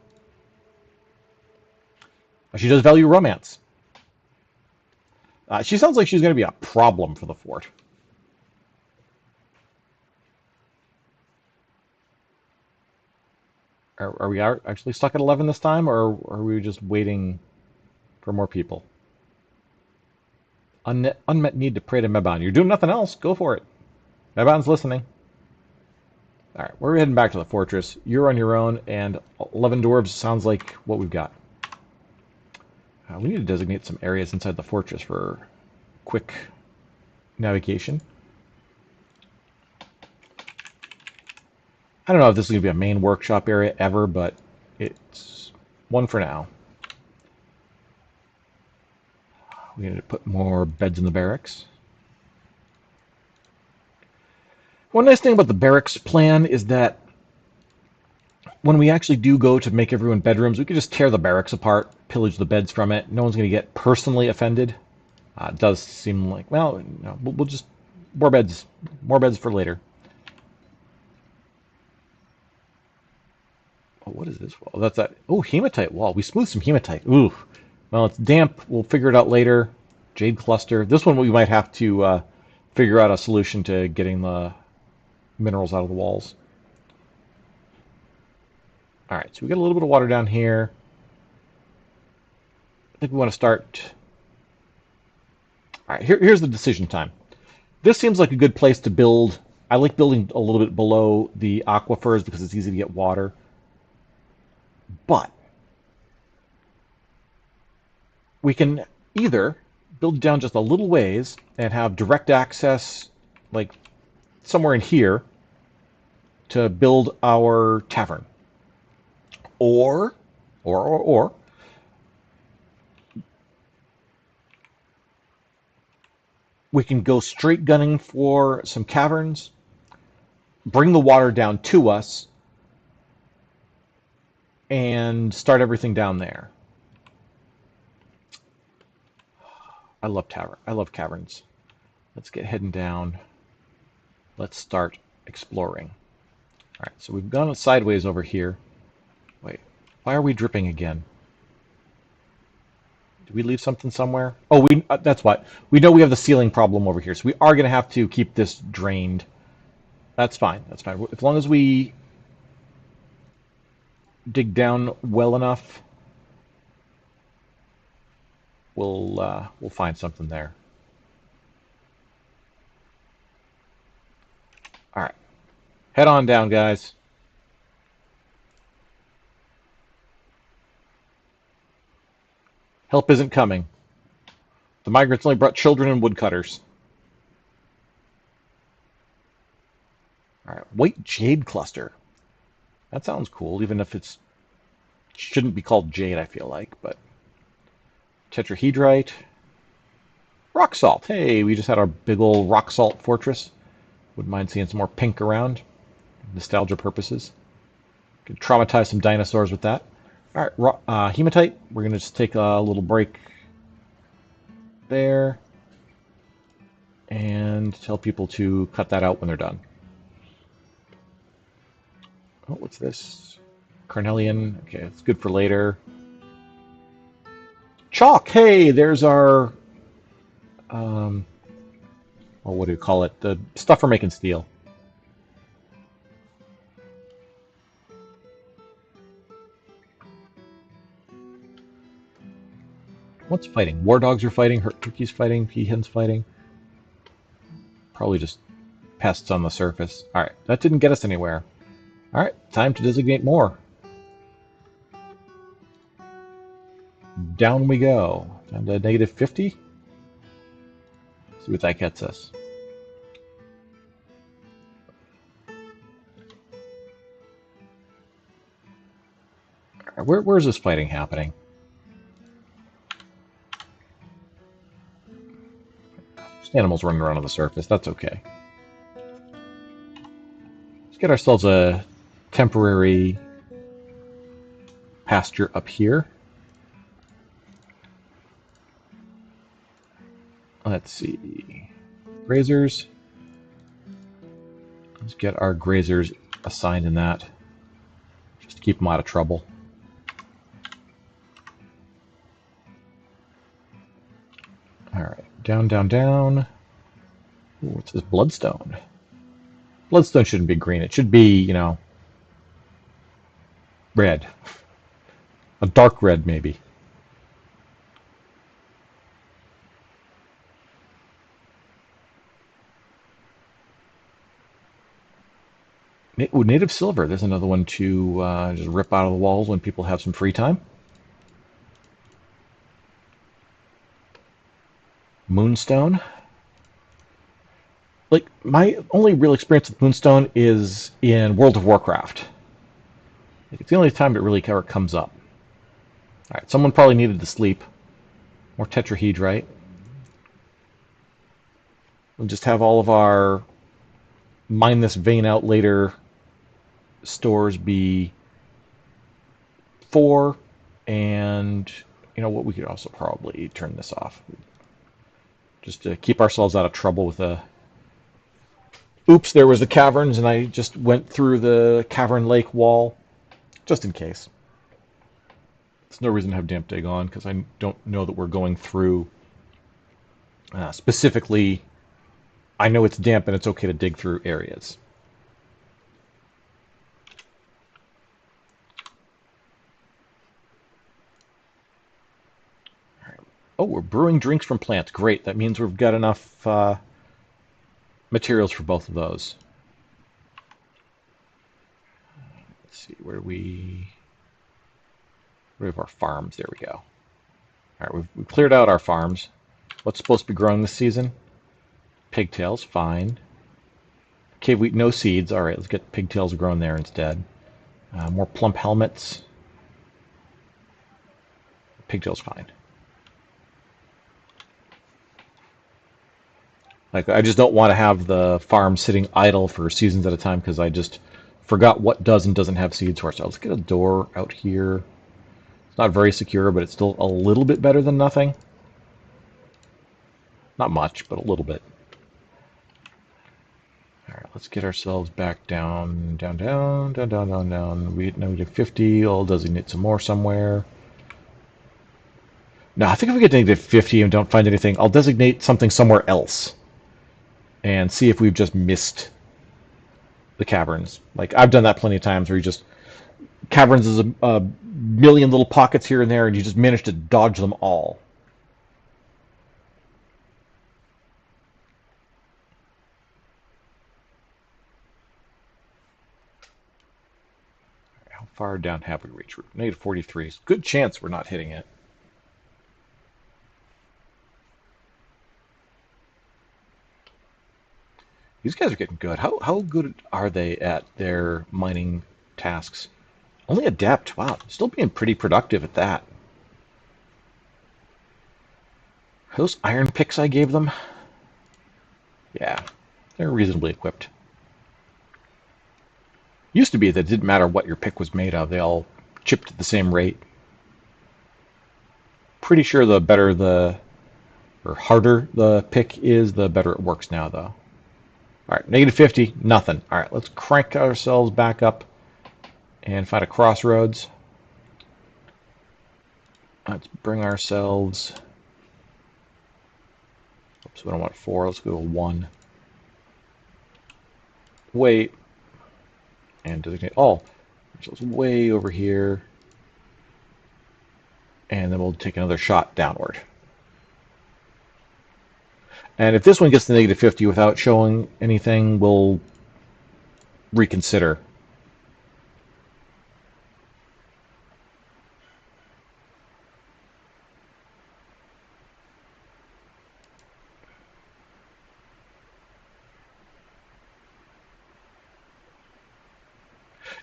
She does value romance. She sounds like she's going to be a problem for the fort. Are we actually stuck at 11 this time, or are we just waiting for more people? Unmet need to pray to Meban. You're doing nothing else. Go for it. Meban's listening. All right, we're heading back to the fortress. You're on your own, and 11 dwarves sounds like what we've got. We need to designate some areas inside the fortress for quick navigation. I don't know if this is going to be a main workshop area ever, but it's one for now. We need to put more beds in the barracks. One nice thing about the barracks plan is that when we actually do go to make everyone bedrooms, we can just tear the barracks apart, pillage the beds from it. No one's going to get personally offended. It does seem like, well, no, we'll just more beds for later. Oh, what is this wall? Oh, that's that. Oh, hematite wall. We smoothed some hematite. Ooh. Well, it's damp. We'll figure it out later. Jade cluster. This one we might have to figure out a solution to getting the minerals out of the walls. All right, so we got a little bit of water down here. I think we want to start. All right, here's the decision time. This seems like a good place to build. I like building a little bit below the aquifers because it's easy to get water. But we can either build down just a little ways and have direct access, like somewhere in here, to build our tavern. Or we can go straight gunning for some caverns, bring the water down to us, and start everything down there. I love caverns. Let's get heading down. Let's start exploring. All right, so we've gone sideways over here. Wait, why are we dripping again? Did we leave something somewhere? Oh, that's what. We know we have the ceiling problem over here, so we are going to have to keep this drained. That's fine. That's fine. As long as we dig down well enough, we'll find something there. All right. Head on down, guys. Help isn't coming. The migrants only brought children and woodcutters. All right, white jade cluster. That sounds cool, even if it shouldn't be called jade, I feel like, but tetrahedrite. Rock salt. Hey, we just had our big old rock salt fortress. Wouldn't mind seeing some more pink around. Nostalgia purposes. Could traumatize some dinosaurs with that. All right, hematite. We're going to just take a little break there and tell people to cut that out when they're done. Oh, what's this? Carnelian. Okay, it's good for later. Chalk. Hey, there's our, or what do you call it? The stuff for making steel. What's fighting? War dogs are fighting, hurt turkeys fighting, peahens fighting. Probably just pests on the surface. Alright, that didn't get us anywhere. Alright, time to designate more. Down we go. Down to negative 50. See what that gets us. Where's this fighting happening? Just animals running around on the surface. That's okay. Let's get ourselves a temporary pasture up here. Let's see. Grazers. Let's get our grazers assigned in that. Just to keep them out of trouble. Alright. Down, down, down. Ooh, what's this? Bloodstone. Bloodstone shouldn't be green. It should be, you know, red. A dark red, maybe. Ooh, native silver. There's another one to just rip out of the walls when people have some free time. Moonstone. Like, my only real experience with Moonstone is in World of Warcraft. Like, it's the only time it really ever comes up. Alright, someone probably needed to sleep. More tetrahedrite. We'll just have all of our mine this vein out later stores be 4, and you know what, we could also probably turn this off just to keep ourselves out of trouble with a oops, there was the caverns and I just went through the cavern lake wall just in case. There's no reason to have damp dig on because I don't know that we're going through specifically. I know it's damp and it's okay to dig through areas. Oh, we're brewing drinks from plants. Great. That means we've got enough materials for both of those. Let's see, where we have our farms. There we go. All right, we've cleared out our farms. What's supposed to be growing this season? Pigtails, fine. Cave wheat, no seeds. All right, let's get pigtails grown there instead. More plump helmets. Pigtails, fine. Like, I just don't want to have the farm sitting idle for seasons at a time because I just forgot what does and doesn't have seeds for. So let's get a door out here. It's not very secure, but it's still a little bit better than nothing. Not much, but a little bit. All right, let's get ourselves back down, down, down, down, down, down, down. Now we do 50. I'll designate some more somewhere. No, I think if we get negative 50 and don't find anything, I'll designate something somewhere else and see if we've just missed the caverns. Like, I've done that plenty of times where you just... Caverns is a million little pockets here and there, and you just manage to dodge them all. How far down have we reached? Negative 43. Good chance we're not hitting it. These guys are getting good. How good are they at their mining tasks? Only adept. Wow, still being pretty productive at that. Are those iron picks I gave them? Yeah, they're reasonably equipped. Used to be that it didn't matter what your pick was made of. They all chipped at the same rate. Pretty sure the better or harder the pick is, the better it works now, though. All right, negative 50, nothing. All right, let's crank ourselves back up and find a crossroads. Let's bring ourselves... Oops, we don't want 4. Let's go to 1. Wait. And designate all. So it's way over here. And then we'll take another shot downward. And if this one gets to negative 50 without showing anything, we'll reconsider.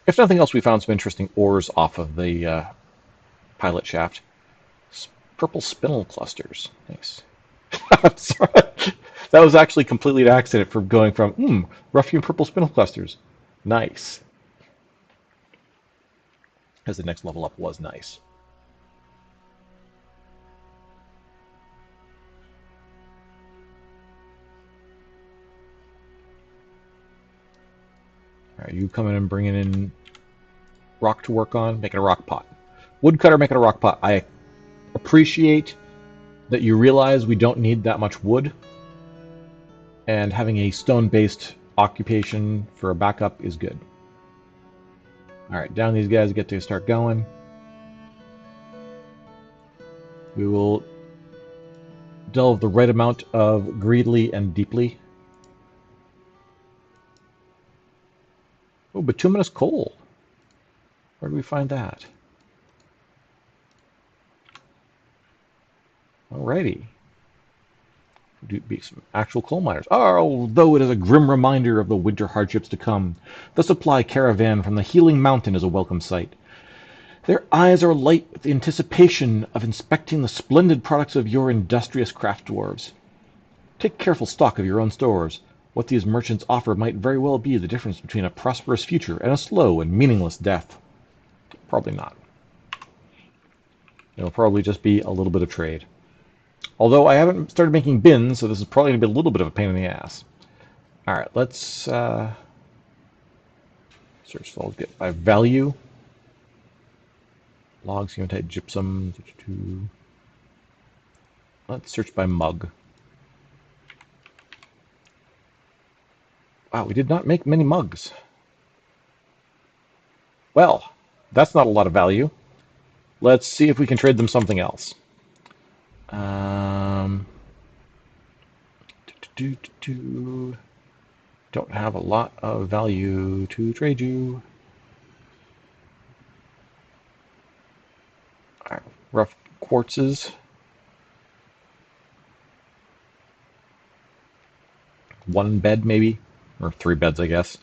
If nothing else, we found some interesting ores off of the pilot shaft. Purple spinel clusters. Nice. I'm sorry. That was actually completely an accident for going from, rough-hewn purple spinel clusters. Nice. Because the next level up was nice. All right, you coming and bringing in rock to work on, making a rock pot. Woodcutter making a rock pot. I appreciate that you realize we don't need that much wood, and having a stone-based occupation for a backup is good. All right, down these guys get to start going. We will delve the right amount of greedily and deeply. Oh, bituminous coal. Where do we find that? Alrighty. Do be some actual coal miners. Although it is a grim reminder of the winter hardships to come, the supply caravan from the healing mountain is a welcome sight. Their eyes are alight with the anticipation of inspecting the splendid products of your industrious craft dwarves. Take careful stock of your own stores. What these merchants offer might very well be the difference between a prosperous future and a slow and meaningless death. Probably not. It'll probably just be a little bit of trade. Although I haven't started making bins, so this is probably going to be a little bit of a pain in the ass. All right, let's search for get by value. Logs, hematite, gypsum. Let's search by mug. Wow, we did not make many mugs. Well, that's not a lot of value. Let's see if we can trade them something else. Don't have a lot of value to trade you. All right, rough quartzes. One bed maybe, or 3 beds I guess.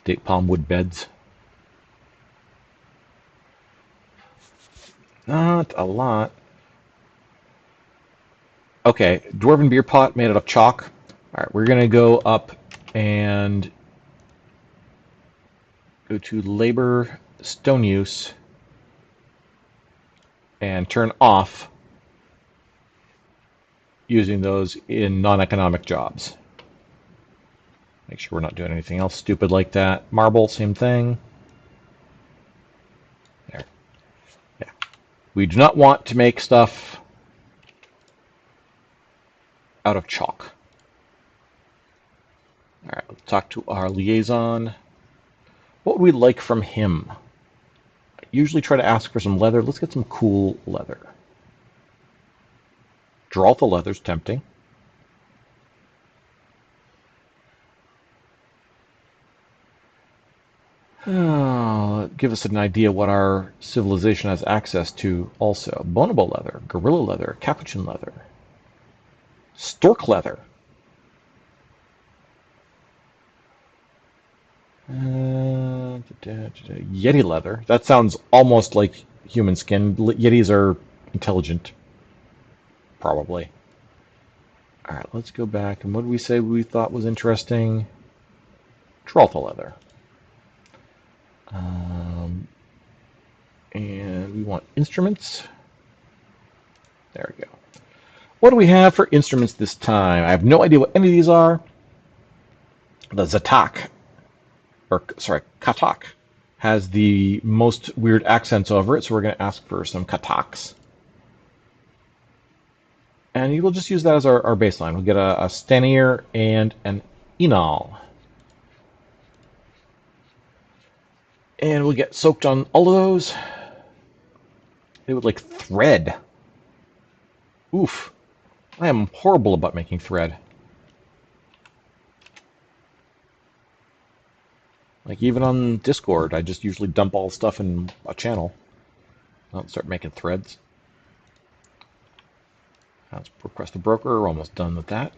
Date palm wood beds. Not a lot. Okay, dwarven beer pot made out of chalk. All right, we're gonna go up and go to labor stone use and turn off using those in non-economic jobs. Make sure we're not doing anything else stupid like that. Marble, same thing. There. Yeah. We do not want to make stuff out of chalk. All right, let's talk to our liaison. What would we like from him? I usually try to ask for some leather. Let's get some cool leather. Draw the leather's tempting. Give us an idea what our civilization has access to also. Bonobo leather, gorilla leather, capuchin leather, stork leather. Yeti leather. That sounds almost like human skin. Yetis are intelligent. Probably. Alright, let's go back. And what did we say we thought was interesting? Tralfa leather. And we want instruments. There we go. What do we have for instruments this time? I have no idea what any of these are. The Zatak, or sorry, Katak, has the most weird accents over it, so we're going to ask for some Kataks. And we'll just use that as our baseline. We'll get a Stanier and an Enal. And we'll get soaked on all of those. They would like thread. Oof. I am horrible about making thread. Like even on Discord, I just usually dump all stuff in a channel. I don't start making threads. Let's request a broker. We're almost done with that.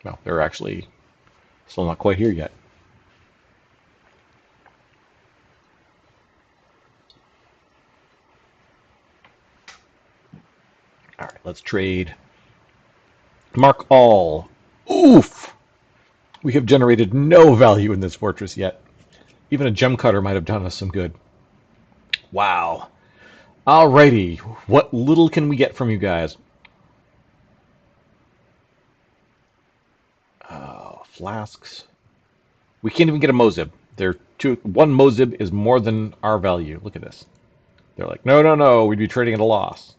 No, they're actually still not quite here yet. All right, let's trade. Mark all. Oof! We have generated no value in this fortress yet. Even a gem cutter might have done us some good. Wow. Alrighty, what little can we get from you guys? Flasks. We can't even get a Mozib. One Mozib is more than our value. Look at this. They're like, no, no, no, we'd be trading at a loss.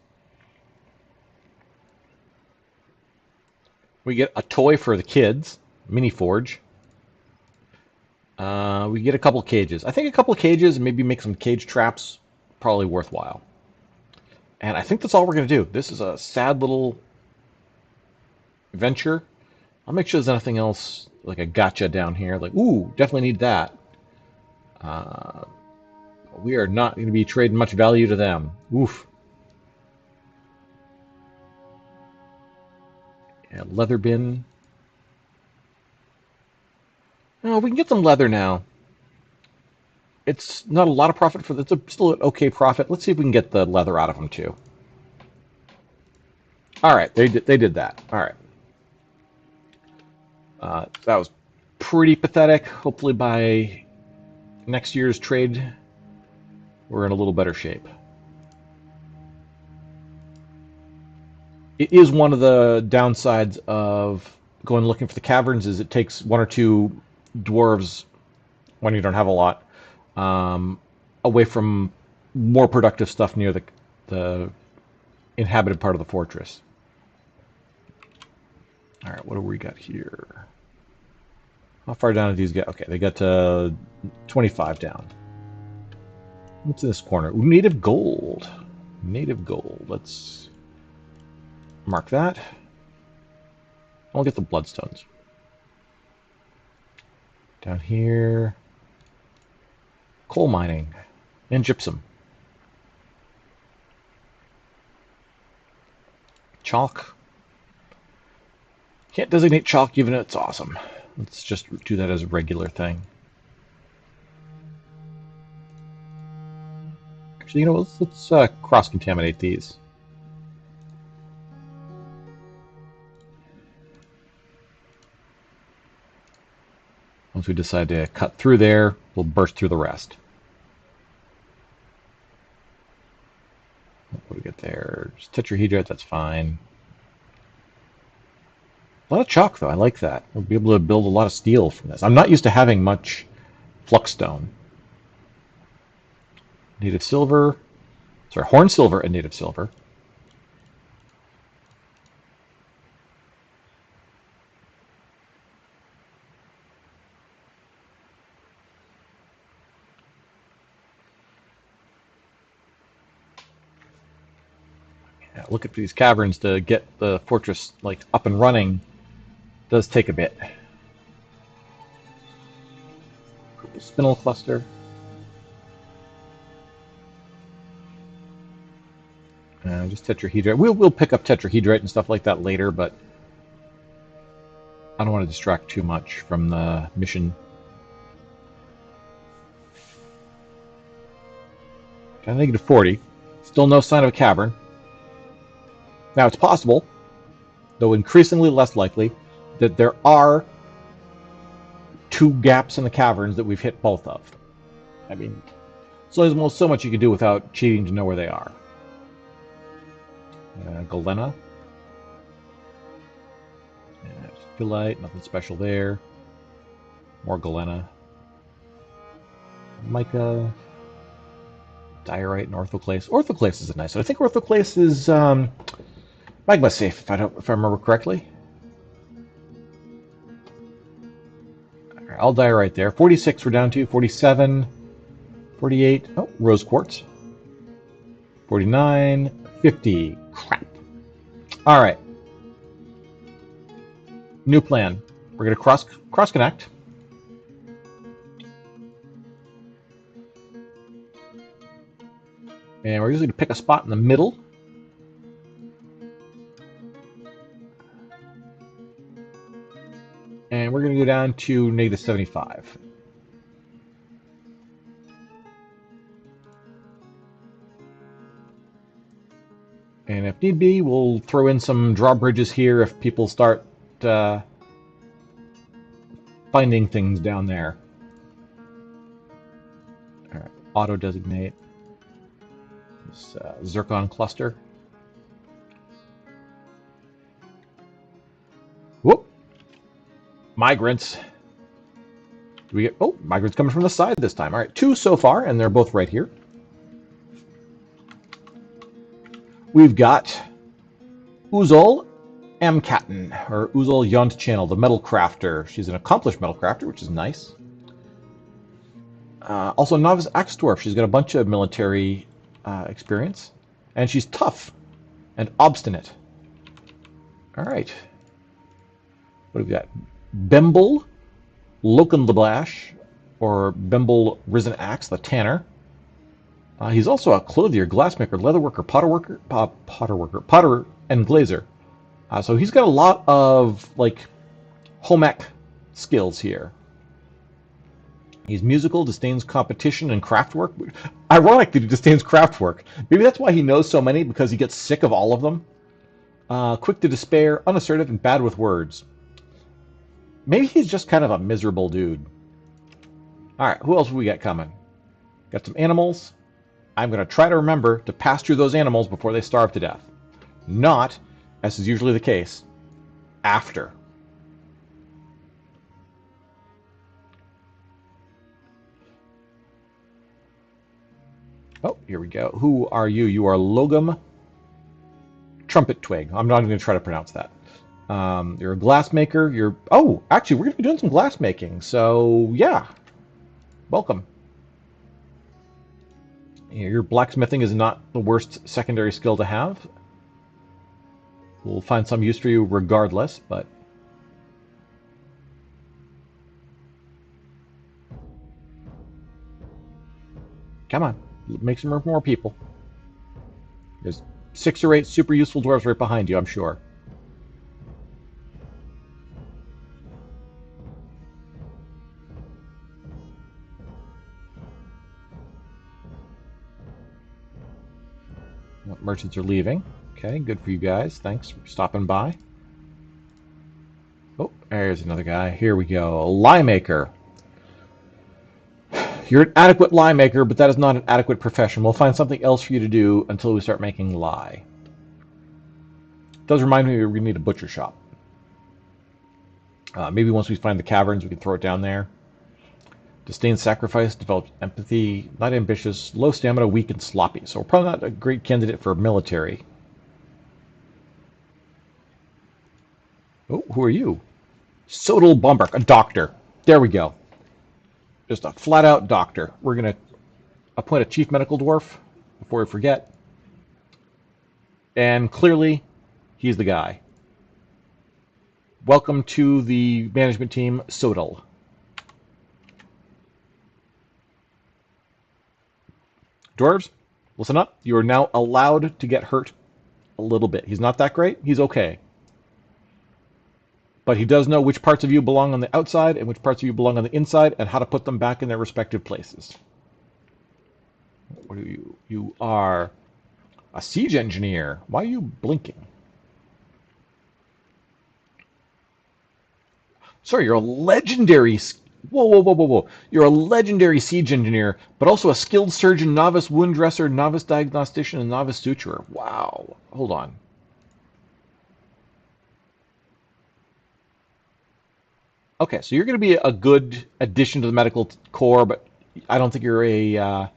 We get a toy for the kids, mini forge. We get a couple cages. I think a couple cages, maybe make some cage traps, probably worthwhile. And I think that's all we're going to do. This is a sad little venture. I'll make sure there's nothing else, like a gotcha down here. Like, ooh, definitely need that. We are not going to be trading much value to them. Oof. Yeah, leather bin. No, we can get some leather now. It's not a lot of profit for this. It's still an okay profit. Let's see if we can get the leather out of them too. All right, they did that. All right. That was pretty pathetic. Hopefully by next year's trade, we're in a little better shape. It is one of the downsides of going looking for the caverns is it takes one or two dwarves when you don't have a lot away from more productive stuff near the inhabited part of the fortress. All right, what do we got here? How far down did these get? Okay, they got to 25 down. What's in this corner? Ooh, native gold. Native gold. Let's mark that. I'll get the bloodstones. Down here, coal mining and gypsum. Chalk. Can't designate chalk even though it's awesome. Let's just do that as a regular thing. Actually, you know, let's cross-contaminate these. Once we decide to cut through there, we'll burst through the rest. What do we get there? Just tetrahedrite, that's fine. A lot of chalk, though. I like that. We'll be able to build a lot of steel from this. I'm not used to having much fluxstone. Native silver. Sorry, horn silver and native silver. Yeah, look at these caverns to get the fortress like up and running. Does take a bit. Spinel cluster. Just tetrahedrite. We'll pick up tetrahedrite and stuff like that later, but I don't want to distract too much from the mission. Got a negative 40. Still no sign of a cavern. Now it's possible, though increasingly less likely, that there are two gaps in the caverns that we've hit both of. I mean, there's so much you can do without cheating to know where they are. Galena. Phyllite, nothing special there. More Galena. Mica. Diorite and orthoclase. Orthoclase is a nice one. I think orthoclase is magma safe, if I remember correctly. All right, I'll diorite there. 46 we're down to. 47. 48. Oh, rose quartz. 49. 50. Crap. All right. New plan. We're going to cross connect. And we're usually going to pick a spot in the middle. And we're going to go down to -75. And if need be, we'll throw in some drawbridges here if people start finding things down there. All right, auto-designate this zircon cluster. Whoop! Migrants. Do we get? Oh, migrants coming from the side this time. All right, 2 so far, and they're both right here. We've got Uzol Amkatten, or Uzol Yont Channel, the metal crafter. She's an accomplished metal crafter, which is nice. Also, novice axe dwarf. She's got a bunch of military experience, and she's tough and obstinate. All right. What have we got? Bemble Lokenlablash, or Bemble Risen Axe, the tanner. He's also a clothier, glassmaker, leatherworker, potter and glazer. So he's got a lot of like home ec skills here. He's musical, disdains competition and craft work. Ironic that he disdains craft work. Maybe that's why he knows so many, because he gets sick of all of them. Quick to despair, unassertive, and bad with words. Maybe he's just kind of a miserable dude. All right, who else have we got coming? Got some animals. I'm going to try to remember to pasture those animals before they starve to death. Not, as is usually the case, after. Oh, here we go. Who are you? You are Logum Trumpet Twig. I'm not even going to try to pronounce that. You're a glass maker. You're... Oh, actually, we're going to be doing some glass making. So, yeah. Welcome. Your blacksmithing is not the worst secondary skill to have. We'll find some use for you regardless, but... Come on. Make some room for more people. There's 6 or 8 super useful dwarves right behind you, I'm sure. Merchants are leaving. Okay, good for you guys. Thanks for stopping by. Oh, there's another guy. Here we go. Lye maker. You're an adequate lye maker, but that is not an adequate profession. We'll find something else for you to do until we start making lye. It does remind me we need a butcher shop. Maybe once we find the caverns, we can throw it down there. Disdain sacrifice, develops empathy, not ambitious, low stamina, weak, and sloppy. So we're probably not a great candidate for military. Oh, who are you? Sodal Bombark, a doctor. There we go. Just a flat-out doctor. We're going to appoint a chief medical dwarf before we forget. And clearly, he's the guy. Welcome to the management team, Sodal. Dwarves, listen up. You are now allowed to get hurt a little bit. He's not that great. He's okay. But he does know which parts of you belong on the outside and which parts of you belong on the inside and how to put them back in their respective places. What are you? You are a siege engineer. Why are you blinking? Sorry, you're a legendary... Whoa, whoa, whoa, whoa, whoa. You're a legendary siege engineer, but also a skilled surgeon, novice wound dresser, novice diagnostician, and novice suturer. Wow. Hold on. Okay, so you're going to be a good addition to the medical corps, but I don't think you're a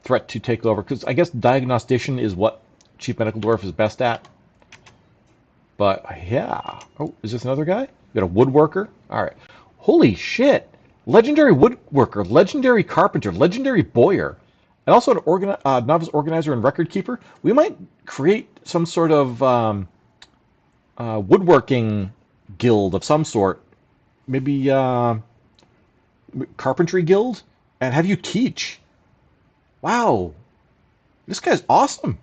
threat to take over, because I guess diagnostician is what Chief Medical Dwarf is best at. But, yeah. Oh, is this another guy? You got a woodworker? All right. Holy shit. Legendary woodworker, legendary carpenter, legendary bowyer, and also an novice organizer and record keeper. We might create some sort of woodworking guild of some sort. Maybe carpentry guild, and have you teach. Wow, this guy's awesome.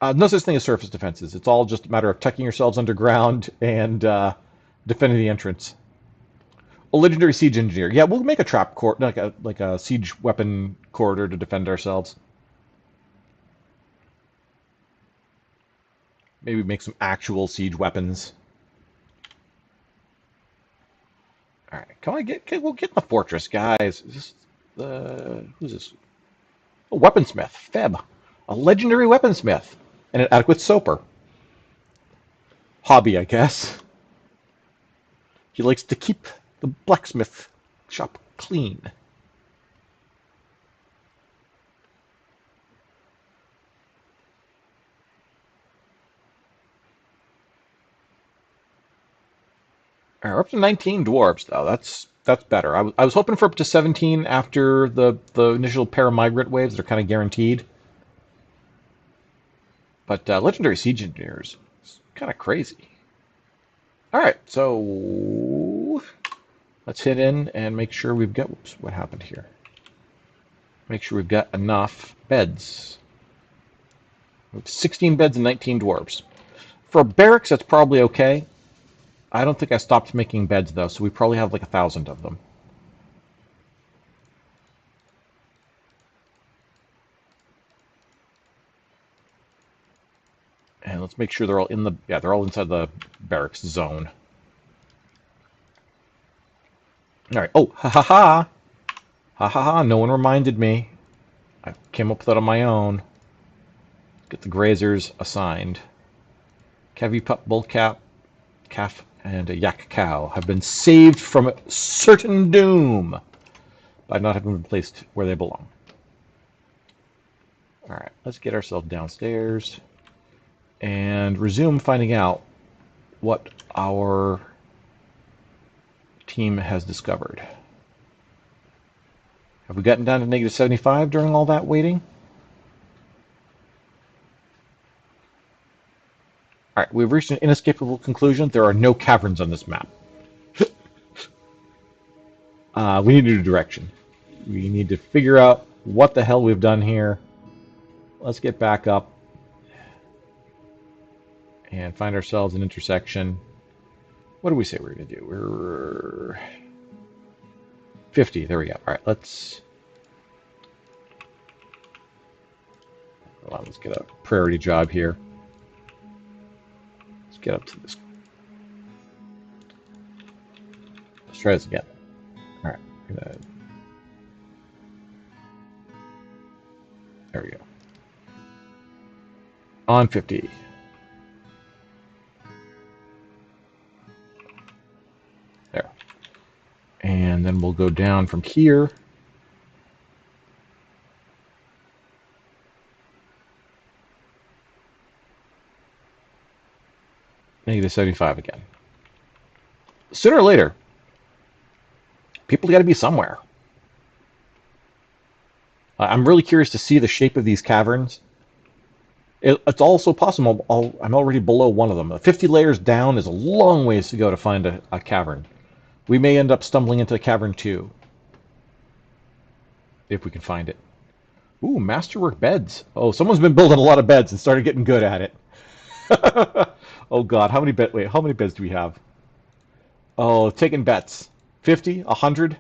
No such thing as surface defenses. It's all just a matter of tucking yourselves underground and defending the entrance. A legendary siege engineer. Yeah, we'll make a trap court, like a siege weapon corridor to defend ourselves. Maybe make some actual siege weapons. All right, come on, we'll get in the fortress, guys. Is this, who's this? A weaponsmith, Feb, a legendary weaponsmith, and an adequate soaper. Hobby, I guess. He likes to keep the blacksmith shop clean. All right, we're up to 19 dwarves, though. That's better. I was hoping for up to 17 after the initial pair of migrant waves. They're kind of guaranteed. But legendary siege engineers, it's kind of crazy. All right, so let's hit in and make sure we've got. Whoops, what happened here? Make sure we've got enough beds. 16 beds and 19 dwarves. For barracks, that's probably okay. I don't think I stopped making beds, though, so we probably have like 1,000 of them. And let's make sure they're all in the... Yeah, they're all inside the barracks zone. All right. Oh, ha ha ha. Ha ha ha. No one reminded me. I came up with that on my own. Get the grazers assigned. Cavy pup, bull calf, and a yak cow have been saved from certain doom by not having been placed where they belong. All right, let's get ourselves downstairs and resume finding out what our team has discovered. Have we gotten down to negative 75 during all that waiting? All right, we've reached an inescapable conclusion. There are no caverns on this map. We need a new direction. We need to figure out what the hell we've done here. Let's get back up and find ourselves an intersection. What do we say we're going to do? We're 50. There we go. All right, let's... Hold on, let's get a priority job here. Let's get up to this. Let's try this again. All right. There we go. On 50. There. And then we'll go down from here. Negative 75 again. Sooner or later, people got to be somewhere. I'm really curious to see the shape of these caverns. It's also possible I'm already below one of them. 50 layers down is a long ways to go to find a cavern. We may end up stumbling into cavern 2. If we can find it. Ooh, masterwork beds. Oh, someone's been building a lot of beds and started getting good at it. Oh God, how many beds do we have? Oh, taking bets. 50, 100,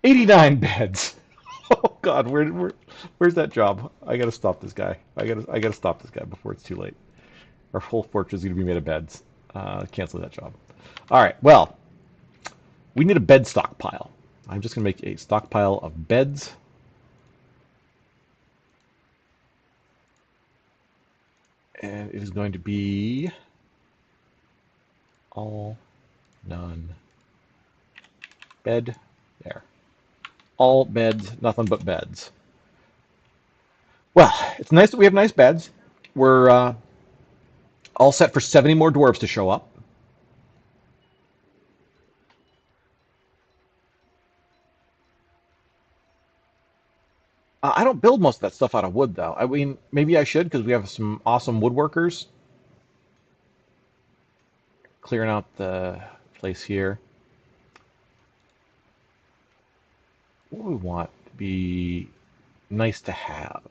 89 beds. Oh God, where's that job? I gotta stop this guy. I gotta stop this guy before it's too late. Our whole fortress is gonna be made of beds. Cancel that job. All right. Well, we need a bed stockpile. I'm just gonna make a stockpile of beds. And it is going to be all, none, bed, there. All beds, nothing but beds. Well, it's nice that we have nice beds. We're all set for 70 more dwarves to show up. I don't build most of that stuff out of wood, though. I mean, maybe I should because we have some awesome woodworkers. Clearing out the place here. What do we want to be nice to have?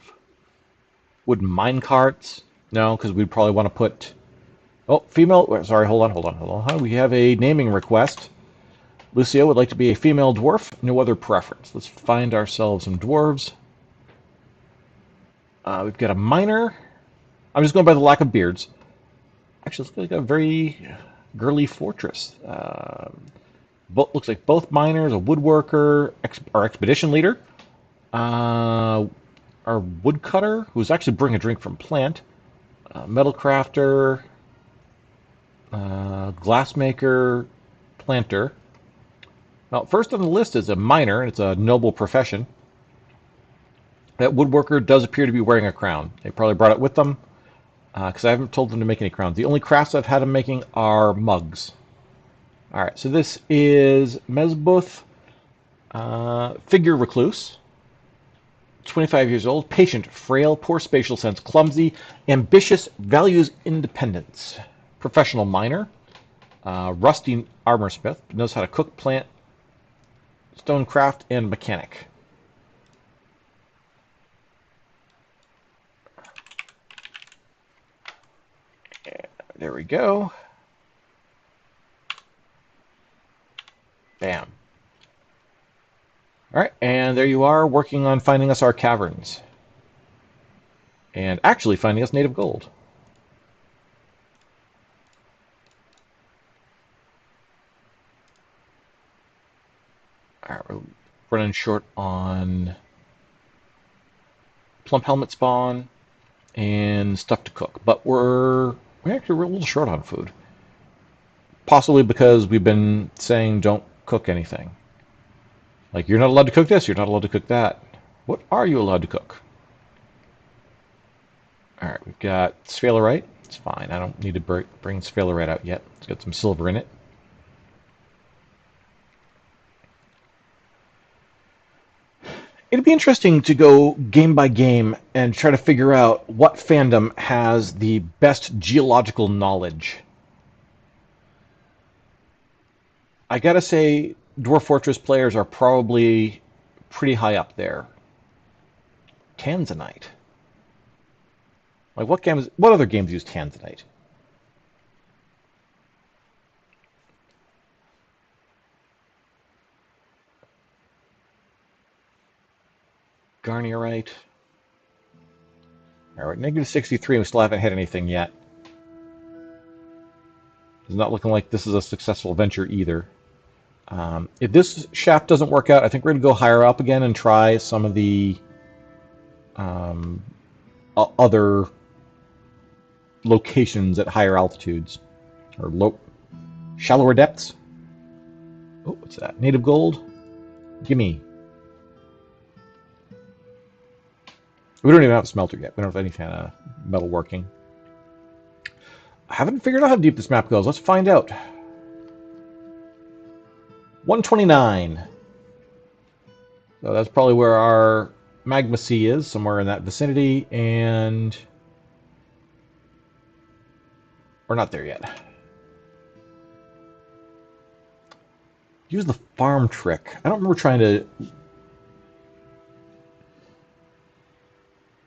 Wooden mine carts? No, because we'd probably want to put... Oh, female... Sorry, hold on. We have a naming request. Lucio would like to be a female dwarf. No other preference. Let's find ourselves some dwarves. We've got a miner. I'm just going by the lack of beards. Actually, it's like a very girly fortress. Looks like both miners, a woodworker, our expedition leader, our woodcutter, who's actually bringing a drink from plant, metal crafter, glassmaker, planter. Now, first on the list is a miner, and it's a noble profession. That woodworker does appear to be wearing a crown. They probably brought it with them, because I haven't told them to make any crowns. The only crafts I've had them making are mugs. All right, so this is Mesbuth, figure recluse, 25 years old, patient, frail, poor spatial sense, clumsy, ambitious, values independence. Professional miner, rusty armorsmith, knows how to cook, plant, stonecraft, and mechanic. There we go. Bam. All right, and there you are, working on finding us our caverns. And actually finding us native gold. All right, we're running short on plump helmet spawn and stuff to cook, but we're actually a little short on food. Possibly because we've been saying don't cook anything. Like, you're not allowed to cook this, you're not allowed to cook that. What are you allowed to cook? Alright, we've got sphalerite. It's fine, I don't need to bring sphalerite out yet. It's got some silver in it. It'd be interesting to go game by game and try to figure out what fandom has the best geological knowledge. I gotta say, Dwarf Fortress players are probably pretty high up there. Tanzanite. Like, what other games use Tanzanite? Garnierite. All right, negative 63, we still haven't hit anything yet. It's not looking like this is a successful venture either. If this shaft doesn't work out, I think we're going to go higher up again and try some of the other locations at higher altitudes, or shallower depths. Oh, what's that? Native gold? Gimme. We don't even have a smelter yet. We don't have any kind of metal working. I haven't figured out how deep this map goes. Let's find out. 129. So that's probably where our magma sea is, somewhere in that vicinity, and we're not there yet. Use the farm trick. I don't remember trying to...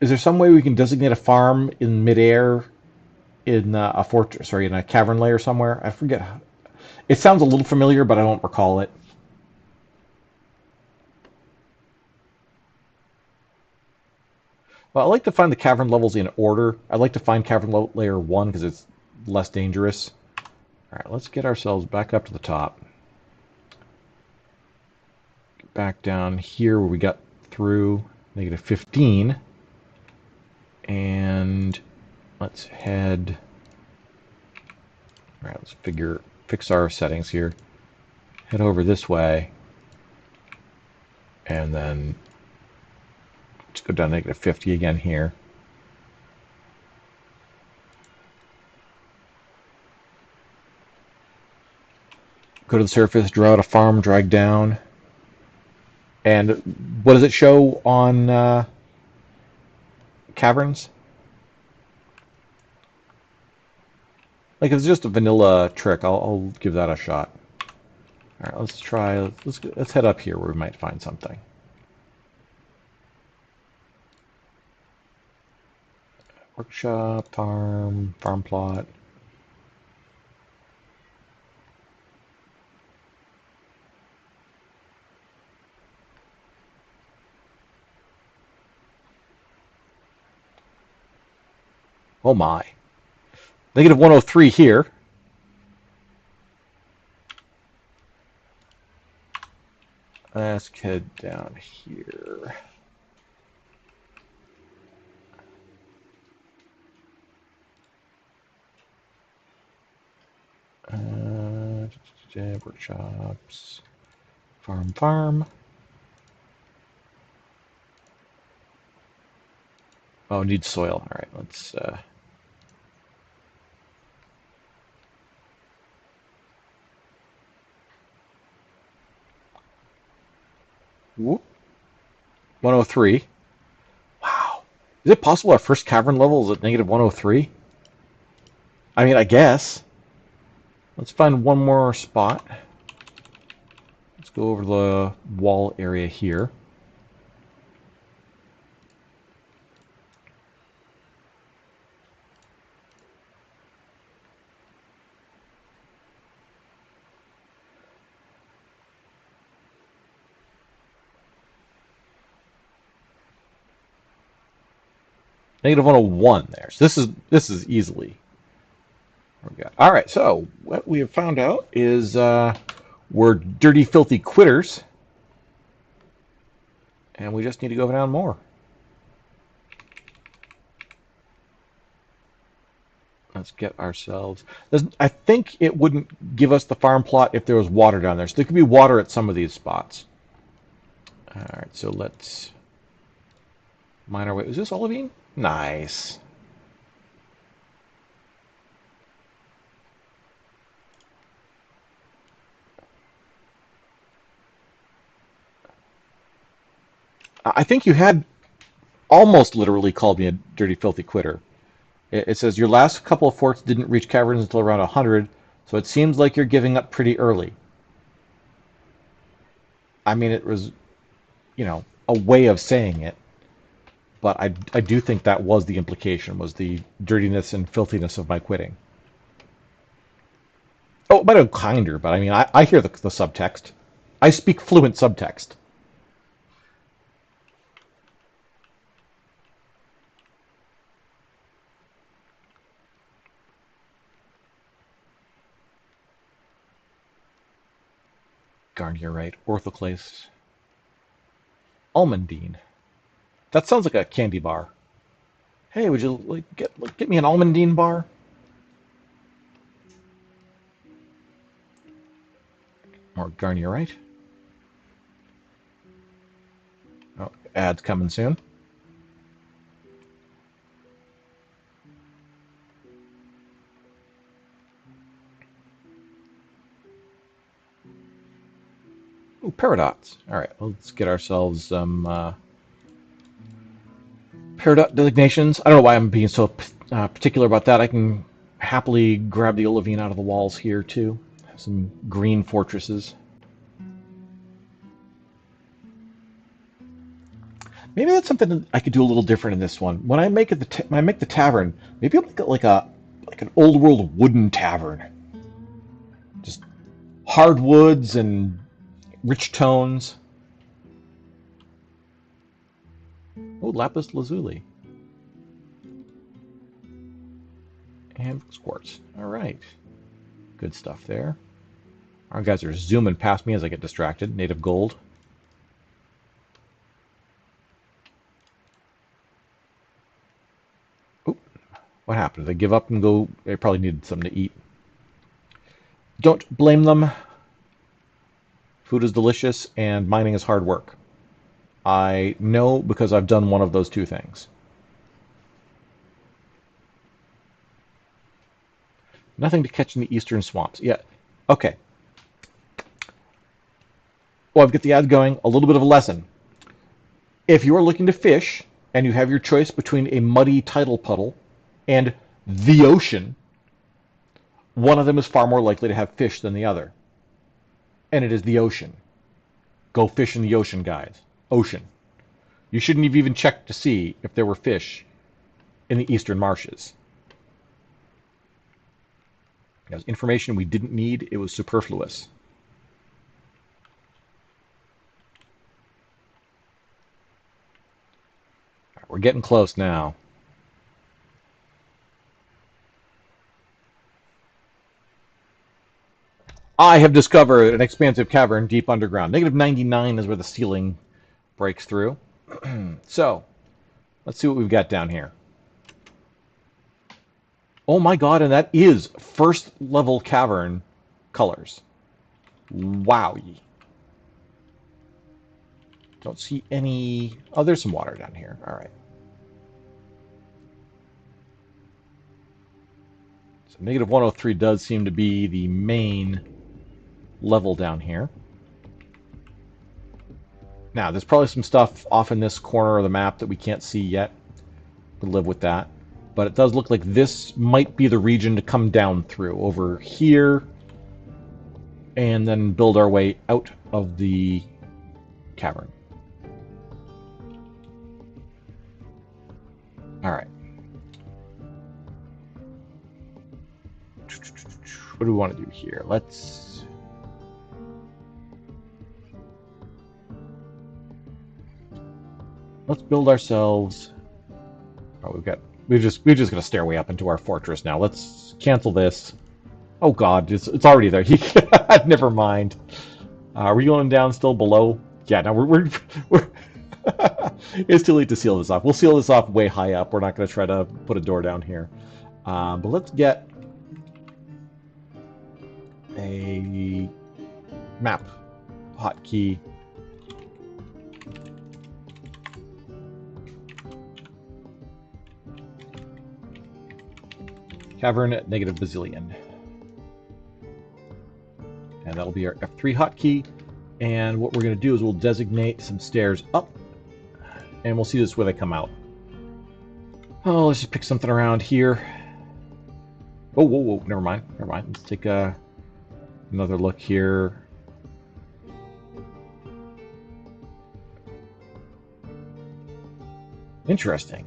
Is there some way we can designate a farm in midair in a fortress, sorry, in a cavern layer somewhere? I forget. It sounds a little familiar, but I don't recall it. Well, I like to find the cavern levels in order. I like to find cavern layer 1 because it's less dangerous. All right, let's get ourselves back up to the top. Get back down here where we got through negative 15. And let's head... All right, let's fix our settings here. Head over this way. And then let's go down negative 50 again here. Go to the surface, draw out a farm, drag down. And what does it show on caverns? Like, if it's just a vanilla trick, I'll give that a shot. All right, let's try. Let's head up here where we might find something. Workshop, farm plot. Oh my. Negative 103 here. Let's head down here. Workshops, farm. Oh, needs soil. All right, let's. Whoop. 103. Wow. Is it possible our first cavern level is at negative 103? I mean, I guess. Let's find one more spot. Let's go over the wall area here. Negative 101 there. So this is easily. All right, so what we have found out is we're dirty, filthy quitters, and we just need to go down more. Let's get ourselves. I think it wouldn't give us the farm plot if there was water down there. So there could be water at some of these spots. All right, so let's mine our way. Is this olivine? Nice. I think you had almost literally called me a dirty, filthy quitter. It says your last couple of forts didn't reach caverns until around 100, so it seems like you're giving up pretty early. I mean, it was, a way of saying it, but I do think that was the implication, was the dirtiness and filthiness of my quitting. Oh, it might have kinder, but I mean, I hear the subtext. I speak fluent subtext. Garnierite, orthoclase, almondine. That sounds like a candy bar. Hey, would you get me an almondine bar? More garnierite. Oh, ads coming soon. Ooh, paradots. All right, let's get ourselves some peridot designations. I don't know why I'm being so particular about that. I can happily grab the olivine out of the walls here too. Have some green fortresses. Maybe that's something that I could do a little different in this one. When I make it when I make the tavern, maybe I'll make it like an old world wooden tavern. Just hardwoods and rich tones. Oh, lapis lazuli. And quartz. All right. Good stuff there. Our guys are zooming past me as I get distracted. Native gold. Oop. What happened? Did they give up and go? They probably needed something to eat. Don't blame them. Food is delicious and mining is hard work. I know because I've done one of those two things. Nothing to catch in the eastern swamps. Yeah. Okay. Well, I've got the ad going. A little bit of a lesson. If you're looking to fish and you have your choice between a muddy tidal puddle and the ocean, one of them is far more likely to have fish than the other. And it is the ocean. Go fish in the ocean, guys. Ocean. You shouldn't have even checked to see if there were fish in the eastern marshes. It was information we didn't need. It was superfluous. All right, we're getting close now. I have discovered an expansive cavern deep underground. -99 is where the ceiling breaks through. So, let's see what we've got down here. Oh my god, and that is first level cavern colors. Wow. Don't see any... Oh, there's some water down here. All right. So -103 does seem to be the main level down here. Now, there's probably some stuff off in this corner of the map that we can't see yet. We'll live with that. But it does look like this might be the region to come down through. Over here. And then build our way out of the cavern. Alright. What do we want to do here? Let's build ourselves. Oh, we've just got a stairway up into our fortress now. Let's cancel this. Oh god, it's already there. Never mind. Are we going down still below? Yeah, no, we're it's too late to seal this off. We'll seal this off way high up. We're not going to try to put a door down here. But let's get a map hotkey. Cavern at -1 bazillion. And that'll be our F3 hotkey. And what we're going to do is we'll designate some stairs up. And we'll see this where they come out. Oh, let's just pick something around here. Oh, whoa, whoa, never mind. Never mind. Let's take another look here. Interesting.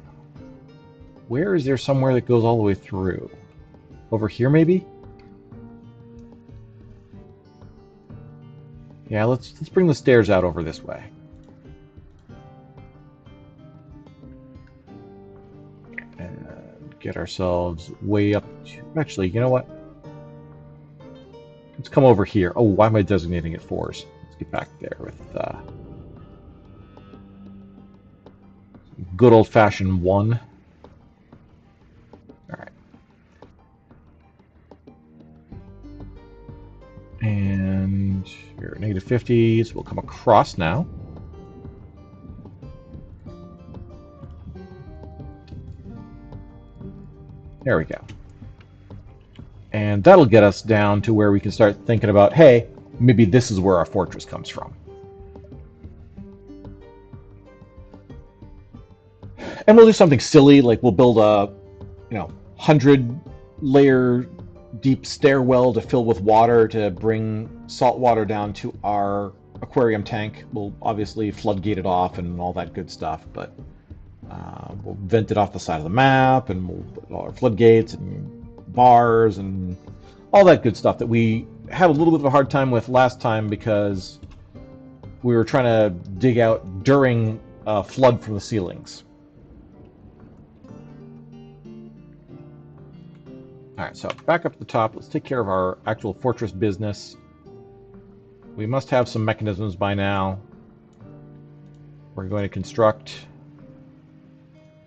Where is there somewhere that goes all the way through? Over here, maybe? Yeah, let's bring the stairs out over this way. And get ourselves way up to... Actually, you know what? Let's come over here. Oh, why am I designating it 4s? Let's get back there with good old-fashioned 1. Alright. And we're at -50, so we'll come across now. There we go. And that'll get us down to where we can start thinking about, hey, maybe this is where our fortress comes from. And we'll do something silly, like we'll build a, 100-layer deep stairwell to fill with water to bring salt water down to our aquarium tank. We'll obviously floodgate it off and all that good stuff, but we'll vent it off the side of the map, and we'll put all our floodgates and bars and all that good stuff that we had a little bit of a hard time with last time because we were trying to dig out during a flood from the ceilings. Alright, so back up at the top, let's take care of our actual fortress business. We must have some mechanisms by now. We're going to construct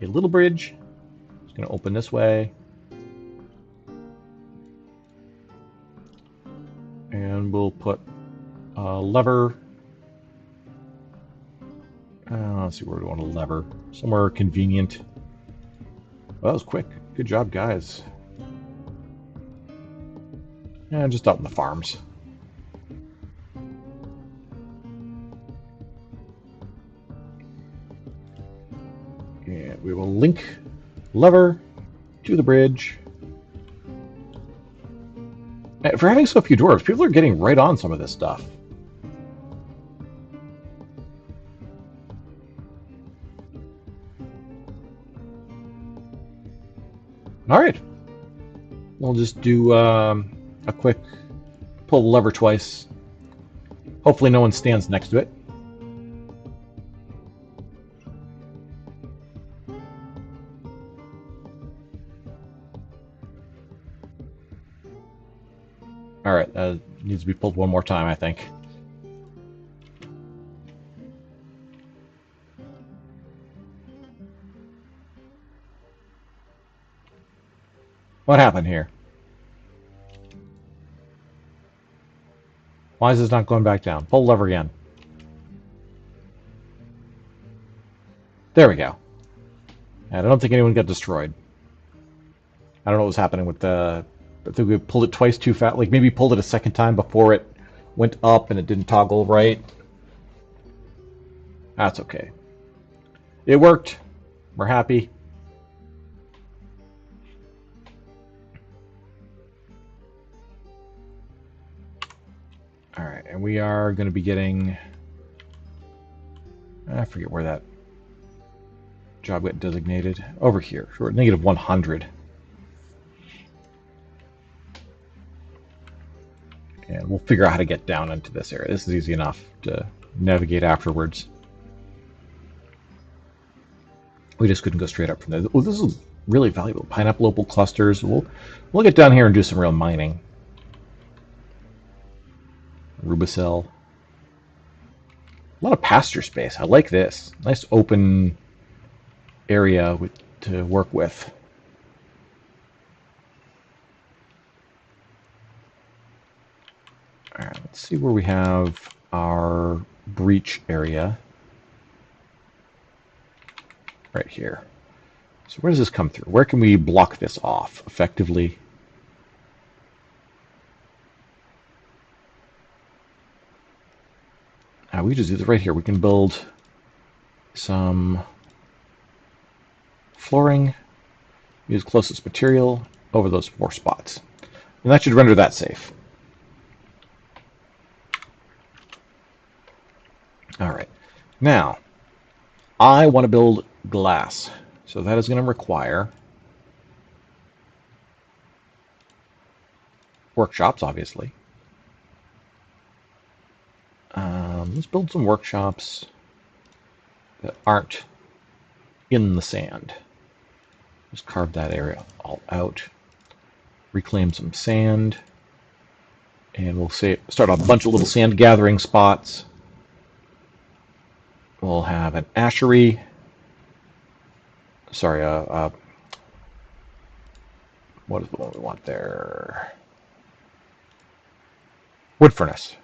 a little bridge. It's going to open this way. And we'll put a lever. Let's see where we want a lever. Somewhere convenient. Well, that was quick. Good job, guys. Yeah, just out in the farms. we will link lever to the bridge. And for having so few dwarves, people are getting right on some of this stuff. All right. We'll just do a quick pull the lever twice. Hopefully no one stands next to it. All right, needs to be pulled one more time, I think. What happened here? Why is this not going back down? Pull the lever again. There we go. And I don't think anyone got destroyed. I don't know what was happening with the... I think we pulled it twice too fast. Like maybe pulled it a second time before it went up and it didn't toggle right. That's okay. It worked. We're happy. All right, and we are going to be getting... I forget where that job got designated. Over here. So we're at negative 100. And we'll figure out how to get down into this area. This is easy enough to navigate afterwards. We just couldn't go straight up from there. Oh, this is really valuable. Pineapple opal clusters. We'll get down here and do some real mining. Rubicel. A lot of pasture space. I like this. Nice open area to work with. All right, let's see where we have our breach area. Right here. So where does this come through? Where can we block this off effectively? We just do this right here. We can build some flooring, use closest material over those 4 spots. And that should render that safe. All right. Now, I want to build glass. So that is going to require workshops, obviously. Let's build some workshops that aren't in the sand. Just carve that area all out. Reclaim some sand. And we'll start a bunch of little sand gathering spots. We'll have an ashery. Sorry, what is the one we want there? Wood furnace.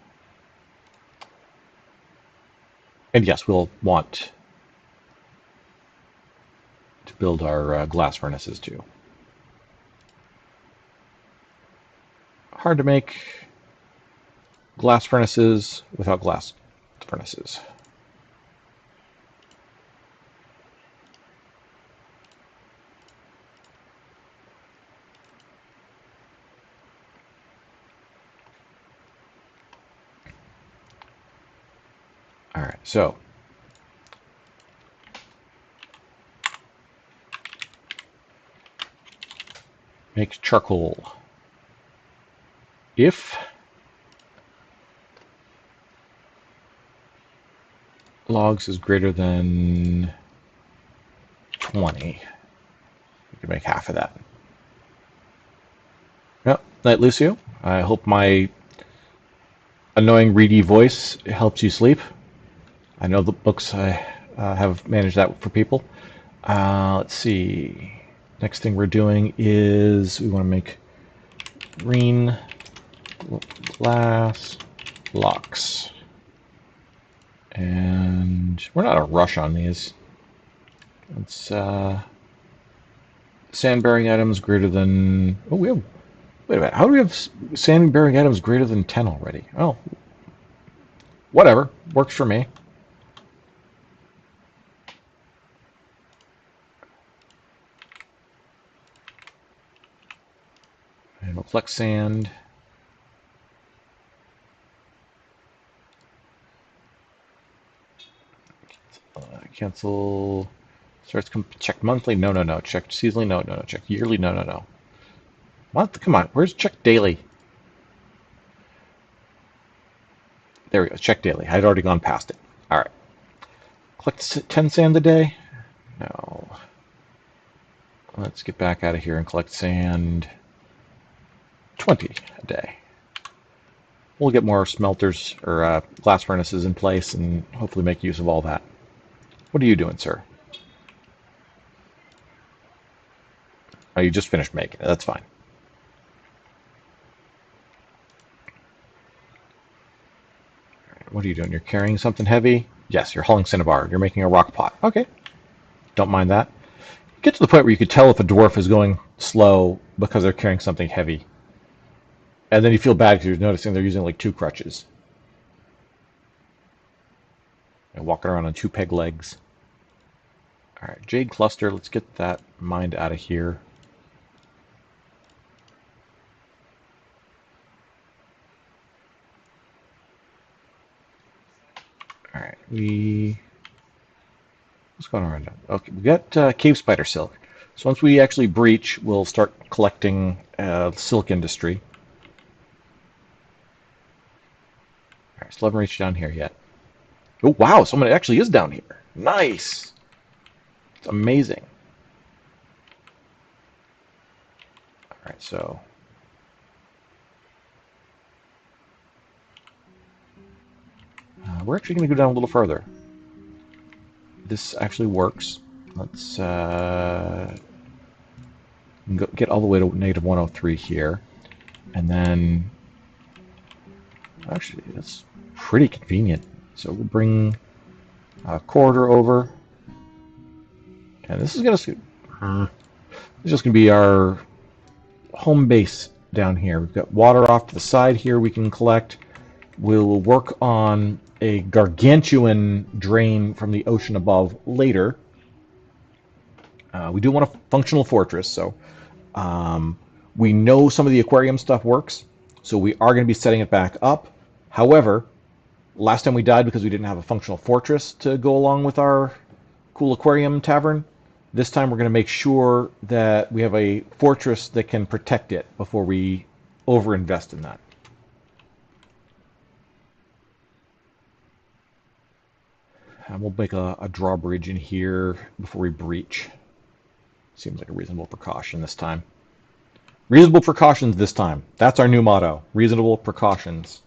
And yes, we'll want to build our glass furnaces too. Hard to make glass furnaces without glass furnaces. All right, so make charcoal. If logs is greater than 20, you can make half of that. Well, night, Lucio. I hope my annoying reedy voice helps you sleep. I know the books have managed that for people. Let's see. Next thing we're doing is we want to make green glass blocks. And we're not in a rush on these. It's sand-bearing items greater than... Oh, we have... Wait a minute. How do we have sand-bearing items greater than 10 already? Oh. Whatever. Works for me. collect sand. Cancel. Starts check monthly. No, no, no. Check seasonally. No, no, no. Check yearly. No, no, no. Month. Come on. Where's check daily? There we go. Check daily. I'd already gone past it. All right. Collect 10 sand a day. No. Let's get back out of here and collect sand 20 a day. We'll get more smelters or glass furnaces in place and hopefully make use of all that. What are you doing, sir? Oh, you just finished making it. That's fine. All right, what are you doing? You're carrying something heavy? Yes, you're hauling cinnabar. You're making a rock pot. Okay. Don't mind that. Get to the point where you could tell if a dwarf is going slow because they're carrying something heavy. And then you feel bad because you're noticing they're using like 2 crutches. And walking around on 2 peg legs. All right, jade cluster. Let's get that mined out of here. All right, what's going on right now? Okay, we got cave spider silk. So once we actually breach, we'll start collecting silk industry. All right, still haven't reached down here yet. Oh wow, someone actually is down here. Nice. It's amazing. All right, so we're actually going to go down a little further. This actually works. Let's get all the way to negative 103 here. And then, actually, that's pretty convenient. So we'll bring a corridor over. And this is just going to be our home base down here. We've got water off to the side here we can collect. We'll work on a gargantuan drain from the ocean above later. We do want a functional fortress, so we know some of the aquarium stuff works, so we are going to be setting it back up. However, last time we died because we didn't have a functional fortress to go along with our cool aquarium tavern. This time we're going to make sure that we have a fortress that can protect it before we overinvest in that. And we'll make a drawbridge in here before we breach. Seems like a reasonable precaution this time. Reasonable precautions this time. That's our new motto. Reasonable precautions.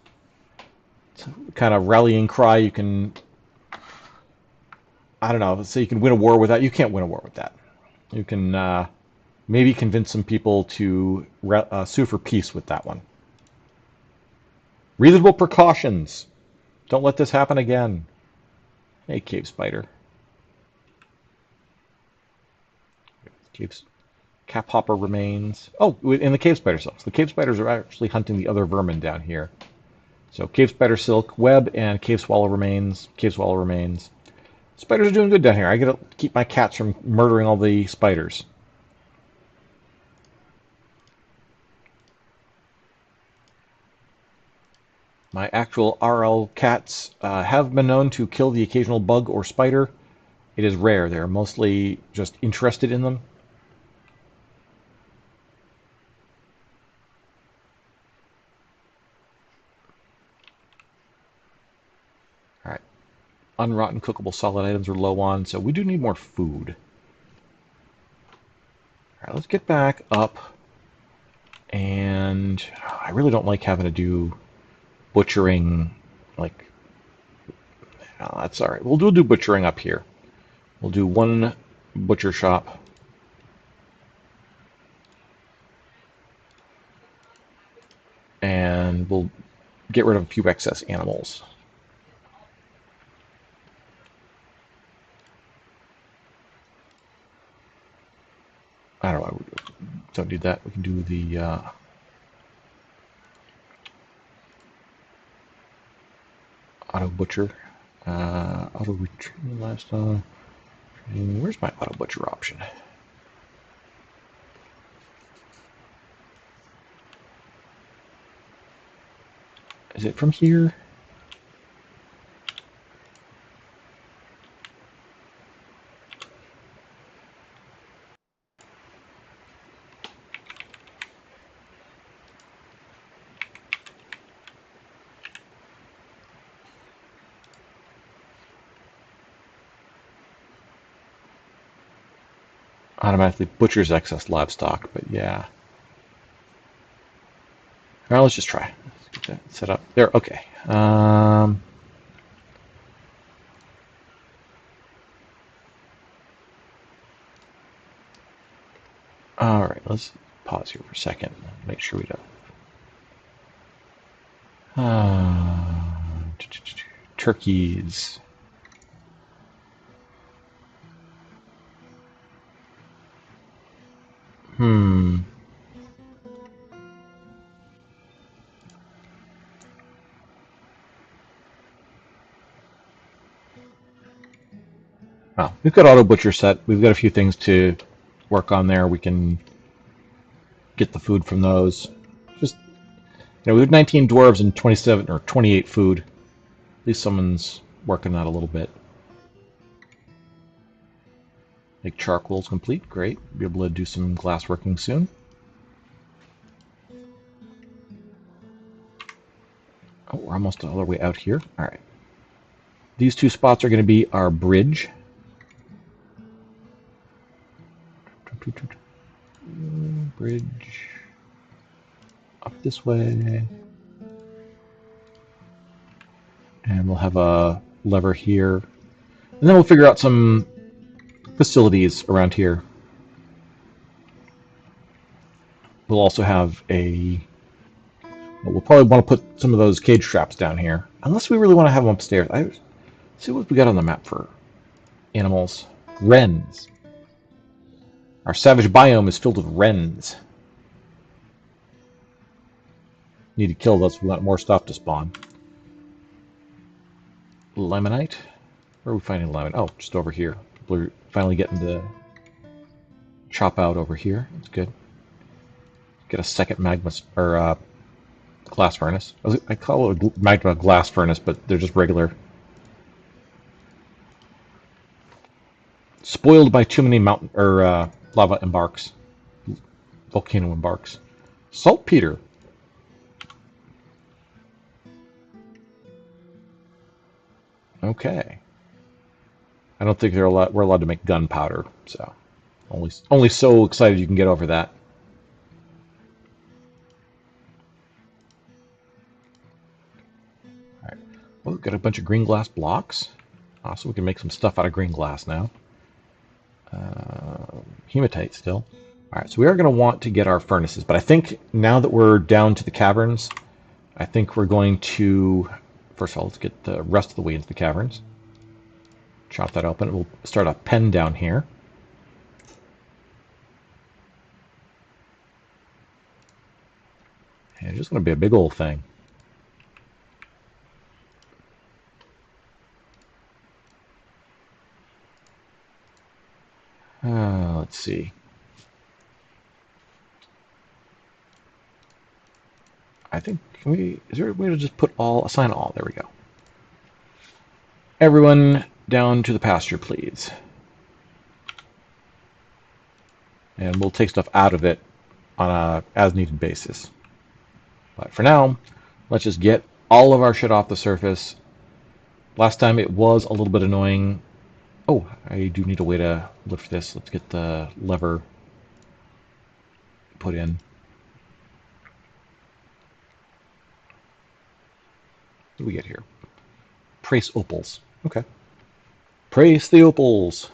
It's a kind of rallying cry you can... I don't know, so you can win a war with that. You can't win a war with that. You can maybe convince some people to sue for peace with that one. Reasonable precautions. Don't let this happen again. Hey, cave spider. Caves. Cap hopper remains. Oh, in the cave spider silks. The cave spiders are actually hunting the other vermin down here. So cave spider silk, web, and cave swallow remains. Cave swallow remains. Spiders are doing good down here. I gotta keep my cats from murdering all the spiders. My actual RL cats have been known to kill the occasional bug or spider. It is rare. They're mostly just interested in them. All right. Unrotten cookable solid items are low on, so we do need more food. All right, let's get back up. And I really don't like having to do butchering, like, that's all right. We'll do butchering up here. We'll do one butcher shop. And we'll get rid of a few excess animals. I don't know. Don't do that. We can do the auto butcher. Auto retrieve lifestyle. Where's my auto butcher option? Is it from here? Automatically butchers excess livestock, but yeah. All right, let's just try. Let's get that set up there. Okay. All right, let's pause here for a second. Make sure we don't. Turkeys. Hmm. Well, we've got auto butcher set. We've got a few things to work on there. We can get the food from those. Just we have 19 dwarves and 27 or 28 food. At least someone's working that a little bit. Make charcoal's complete. Great. Be able to do some glass working soon. Oh, we're almost all the way out here. All right. These two spots are going to be our bridge. Bridge up this way. And we'll have a lever here. And then we'll figure out some facilities around here. We'll also have we'll probably want to put some of those cage traps down here. Unless we really want to have them upstairs. See what we got on the map for animals. Wrens. Our savage biome is filled with wrens. Need to kill those if we want more stuff to spawn. Lemonite? Where are we finding lemon? Oh, just over here. We're finally getting to chop out over here. That's good. Get a second magma or glass furnace. I call it a magma glass furnace, but they're just regular. Spoiled by too many mountain or lava embarks, volcano embarks. Saltpeter. Okay. I don't think we're allowed to make gunpowder, so only so excited you can get over that. All right. Well, we've got a bunch of green glass blocks. Awesome. We can make some stuff out of green glass now. Hematite still. All right, so we are going to want to get our furnaces, but I think now that we're down to the caverns, I think we're going to, first of all, let's get the rest of the way into the caverns. Chop that open. We'll start a pen down here. And it's just going to be a big old thing. Let's see. I think, is there a way to just assign all? There we go. Everyone down to the pasture, please. And we'll take stuff out of it on a as-needed basis. But for now, let's just get all of our shit off the surface. Last time it was a little bit annoying. Oh, I do need a way to lift this. Let's get the lever put in. What do we get here? Praise opals. Okay. Praise the opals.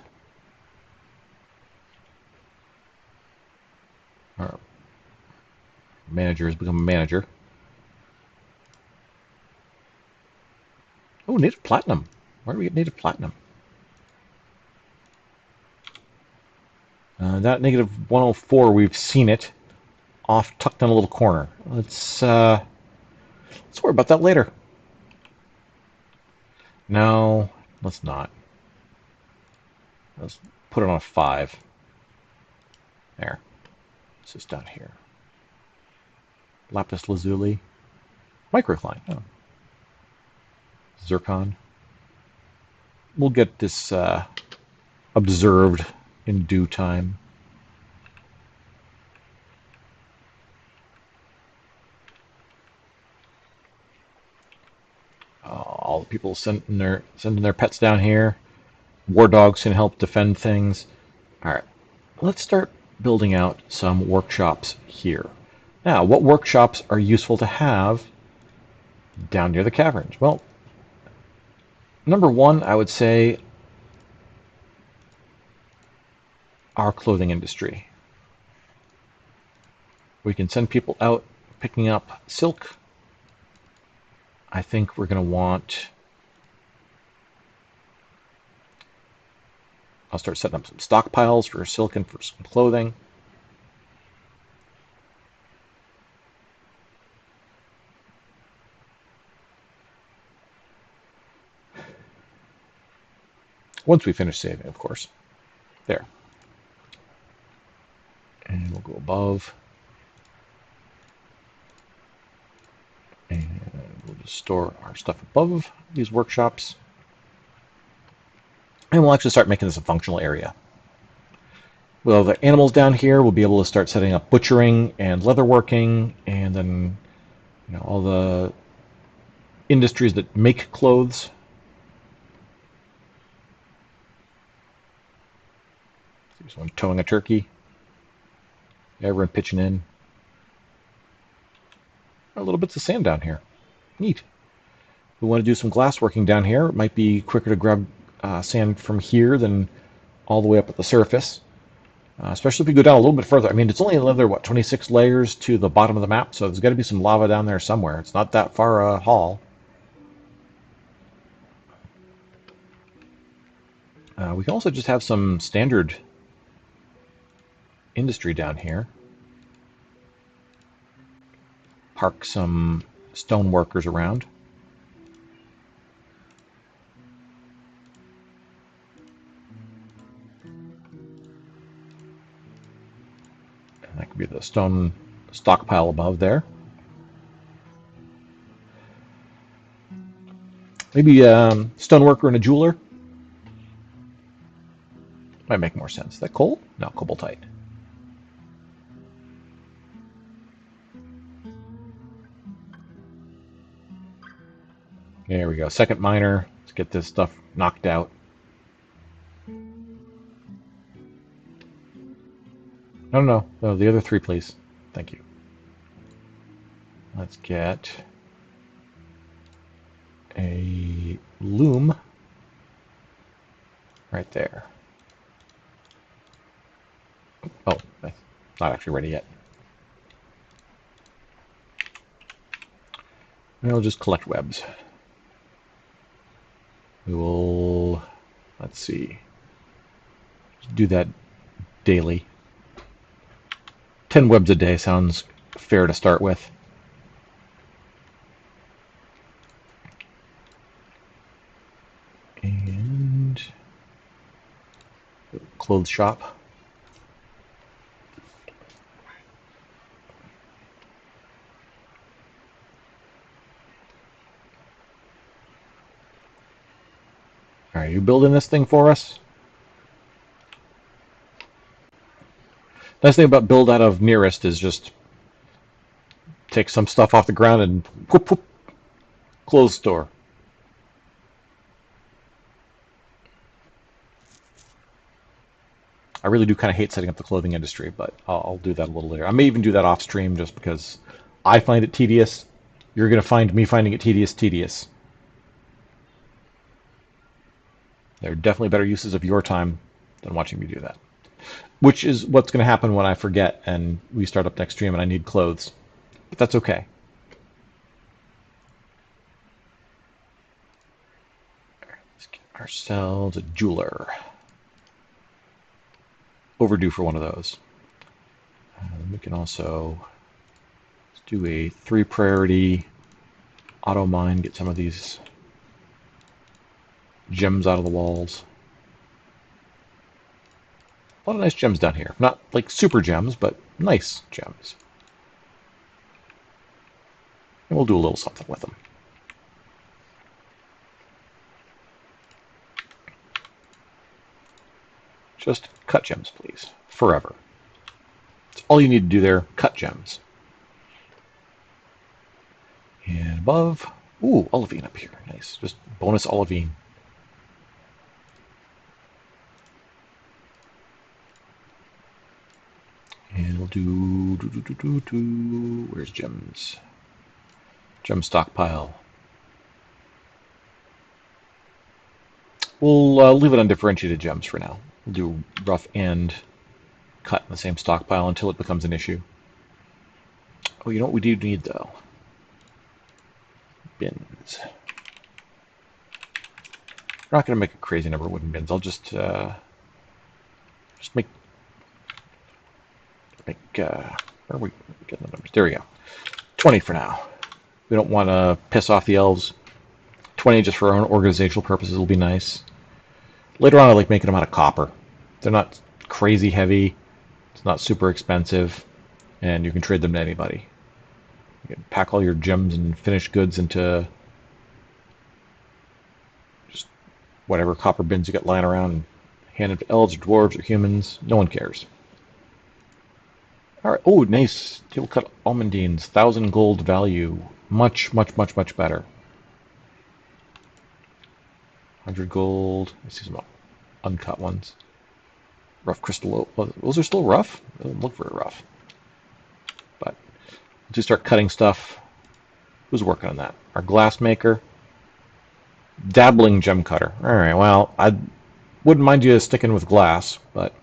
Our manager has become a manager. Oh, native platinum. Where do we get native platinum? That negative 104, we've seen it off tucked in a little corner. Let's worry about that later. No, let's not. Let's put it on a 5. There. This is down here. Lapis lazuli. Microcline. Oh, zircon. We'll get this observed in due time. All the people sending their pets down here. War dogs can help defend things. All right, let's start building out some workshops here. Now, what workshops are useful to have down near the caverns? Well, number one, I would say our clothing industry. We can send people out picking up silk. I think we're going to want... I'll start setting up some stockpiles for silk and for some clothing. Once we finish saving, of course. There. And we'll go above. And we'll just store our stuff above these workshops. And we'll actually start making this a functional area. With all the animals down here, we'll be able to start setting up butchering and leatherworking, and then all the industries that make clothes. There's one towing a turkey. Everyone pitching in. A little bits of sand down here. Neat. If we want to do some glass working down here, it might be quicker to grab sand from here than all the way up at the surface. Especially if we go down a little bit further. I mean, it's only another, 26 layers to the bottom of the map, so there's got to be some lava down there somewhere. It's not that far a haul. We can also just have some standard industry down here. Park some stone workers around. And that could be the stone stockpile above there. Maybe a stone worker and a jeweler. Might make more sense. Is that coal? No, cobaltite. There we go. Second miner. Let's get this stuff knocked out. No, the other three, please. Thank you. Let's get a loom right there. Oh, that's not actually ready yet. And we'll just collect webs. We will, let's see, do that daily. 10 webs a day sounds fair to start with. And clothes shop. Are you building this thing for us? Nice thing about build out of nearest is just take some stuff off the ground and whoop, whoop, clothes store. I really do kind of hate setting up the clothing industry, but I'll do that a little later. I may even do that off stream just because I find it tedious. You're going to find me finding it tedious. There are definitely better uses of your time than watching me do that. Which is what's going to happen when I forget and we start up next stream and I need clothes. But that's okay. Let's get ourselves a jeweler. Overdue for one of those. We can also do a 3 priority auto mine, get some of these gems out of the walls. A lot of nice gems down here. Not like super gems, but nice gems. And we'll do a little something with them. Just cut gems, please. Forever. That's all you need to do there. Cut gems. And above. Ooh, olivine up here. Nice. Just bonus olivine. And we'll do. Where's gems? Gem stockpile. We'll leave it undifferentiated gems for now. We'll do rough and cut in the same stockpile until it becomes an issue. Oh, you know what we do need though? Bins. We're not going to make a crazy number of wooden bins. I'll just make. Where are we getting the numbers? There we go. 20 for now. We don't want to piss off the elves. 20 just for our own organizational purposes will be nice. Later on, I like making them out of copper. They're not crazy heavy. It's not super expensive, and you can trade them to anybody. You can pack all your gems and finished goods into just whatever copper bins you got lying around and hand them to elves or dwarves or humans. No one cares. All right. Oh, nice. Steel cut almandines. 1,000 gold value. Much, much, much, much better. 100 gold. I see some uncut ones. Rough crystal. Those are still rough? They don't look very rough. But once you start cutting stuff, who's working on that? Our glass maker. Dabbling gem cutter. All right. Well, I wouldn't mind you sticking with glass, but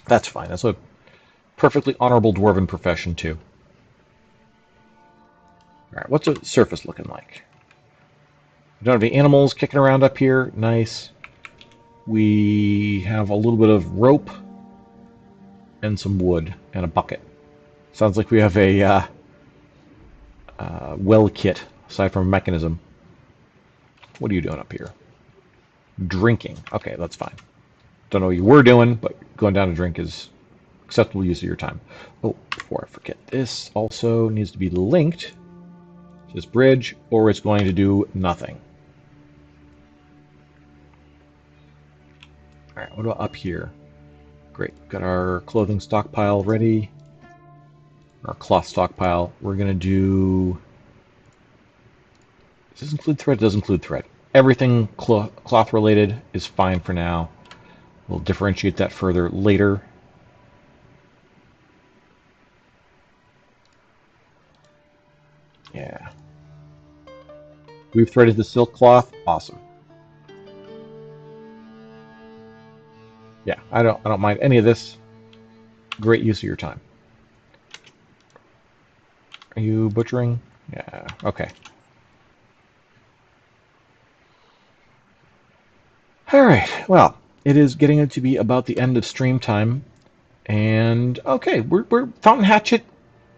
that's fine. That's a perfectly honorable dwarven profession too. All right. What's the surface looking like? We don't have any animals kicking around up here. Nice. We have a little bit of rope and some wood and a bucket. Sounds like we have a well kit, aside from a mechanism. What are you doing up here? Drinking. Okay, that's fine. Don't know what you were doing, but going down to drink is acceptable use of your time. Oh, before I forget, this also needs to be linked to this bridge, or it's going to do nothing. All right, what about up here? Great, got our clothing stockpile ready. Our cloth stockpile. We're going to do... Does this include thread? It does include thread. Everything cloth related is fine for now. We'll differentiate that further later. Yeah. We've threaded the silk cloth. Awesome. Yeah, I don't mind any of this. Great use of your time. Are you butchering? Yeah, okay. Alright, well, it is getting to be about the end of stream time. And, okay, we're Fountain Hatchet,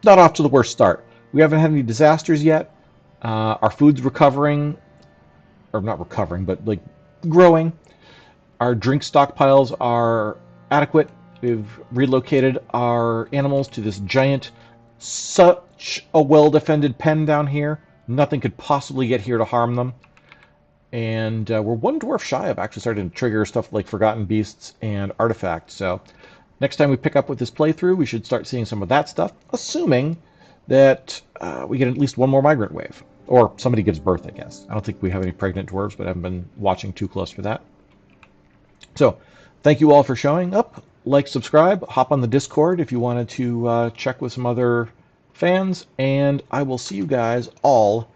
not off to the worst start. We haven't had any disasters yet. Our food's recovering. Or not recovering, but, like, growing. Our drink stockpiles are adequate. We've relocated our animals to this giant, such a well-defended pen down here. Nothing could possibly get here to harm them. And we're one dwarf shy of actually starting to trigger stuff like Forgotten Beasts and Artifacts. So next time we pick up with this playthrough, we should start seeing some of that stuff, assuming that we get at least one more migrant wave. Or somebody gives birth, I guess. I don't think we have any pregnant dwarves, but I haven't been watching too close for that. So, thank you all for showing up. Like, subscribe, hop on the Discord if you wanted to check with some other fans, and I will see you guys all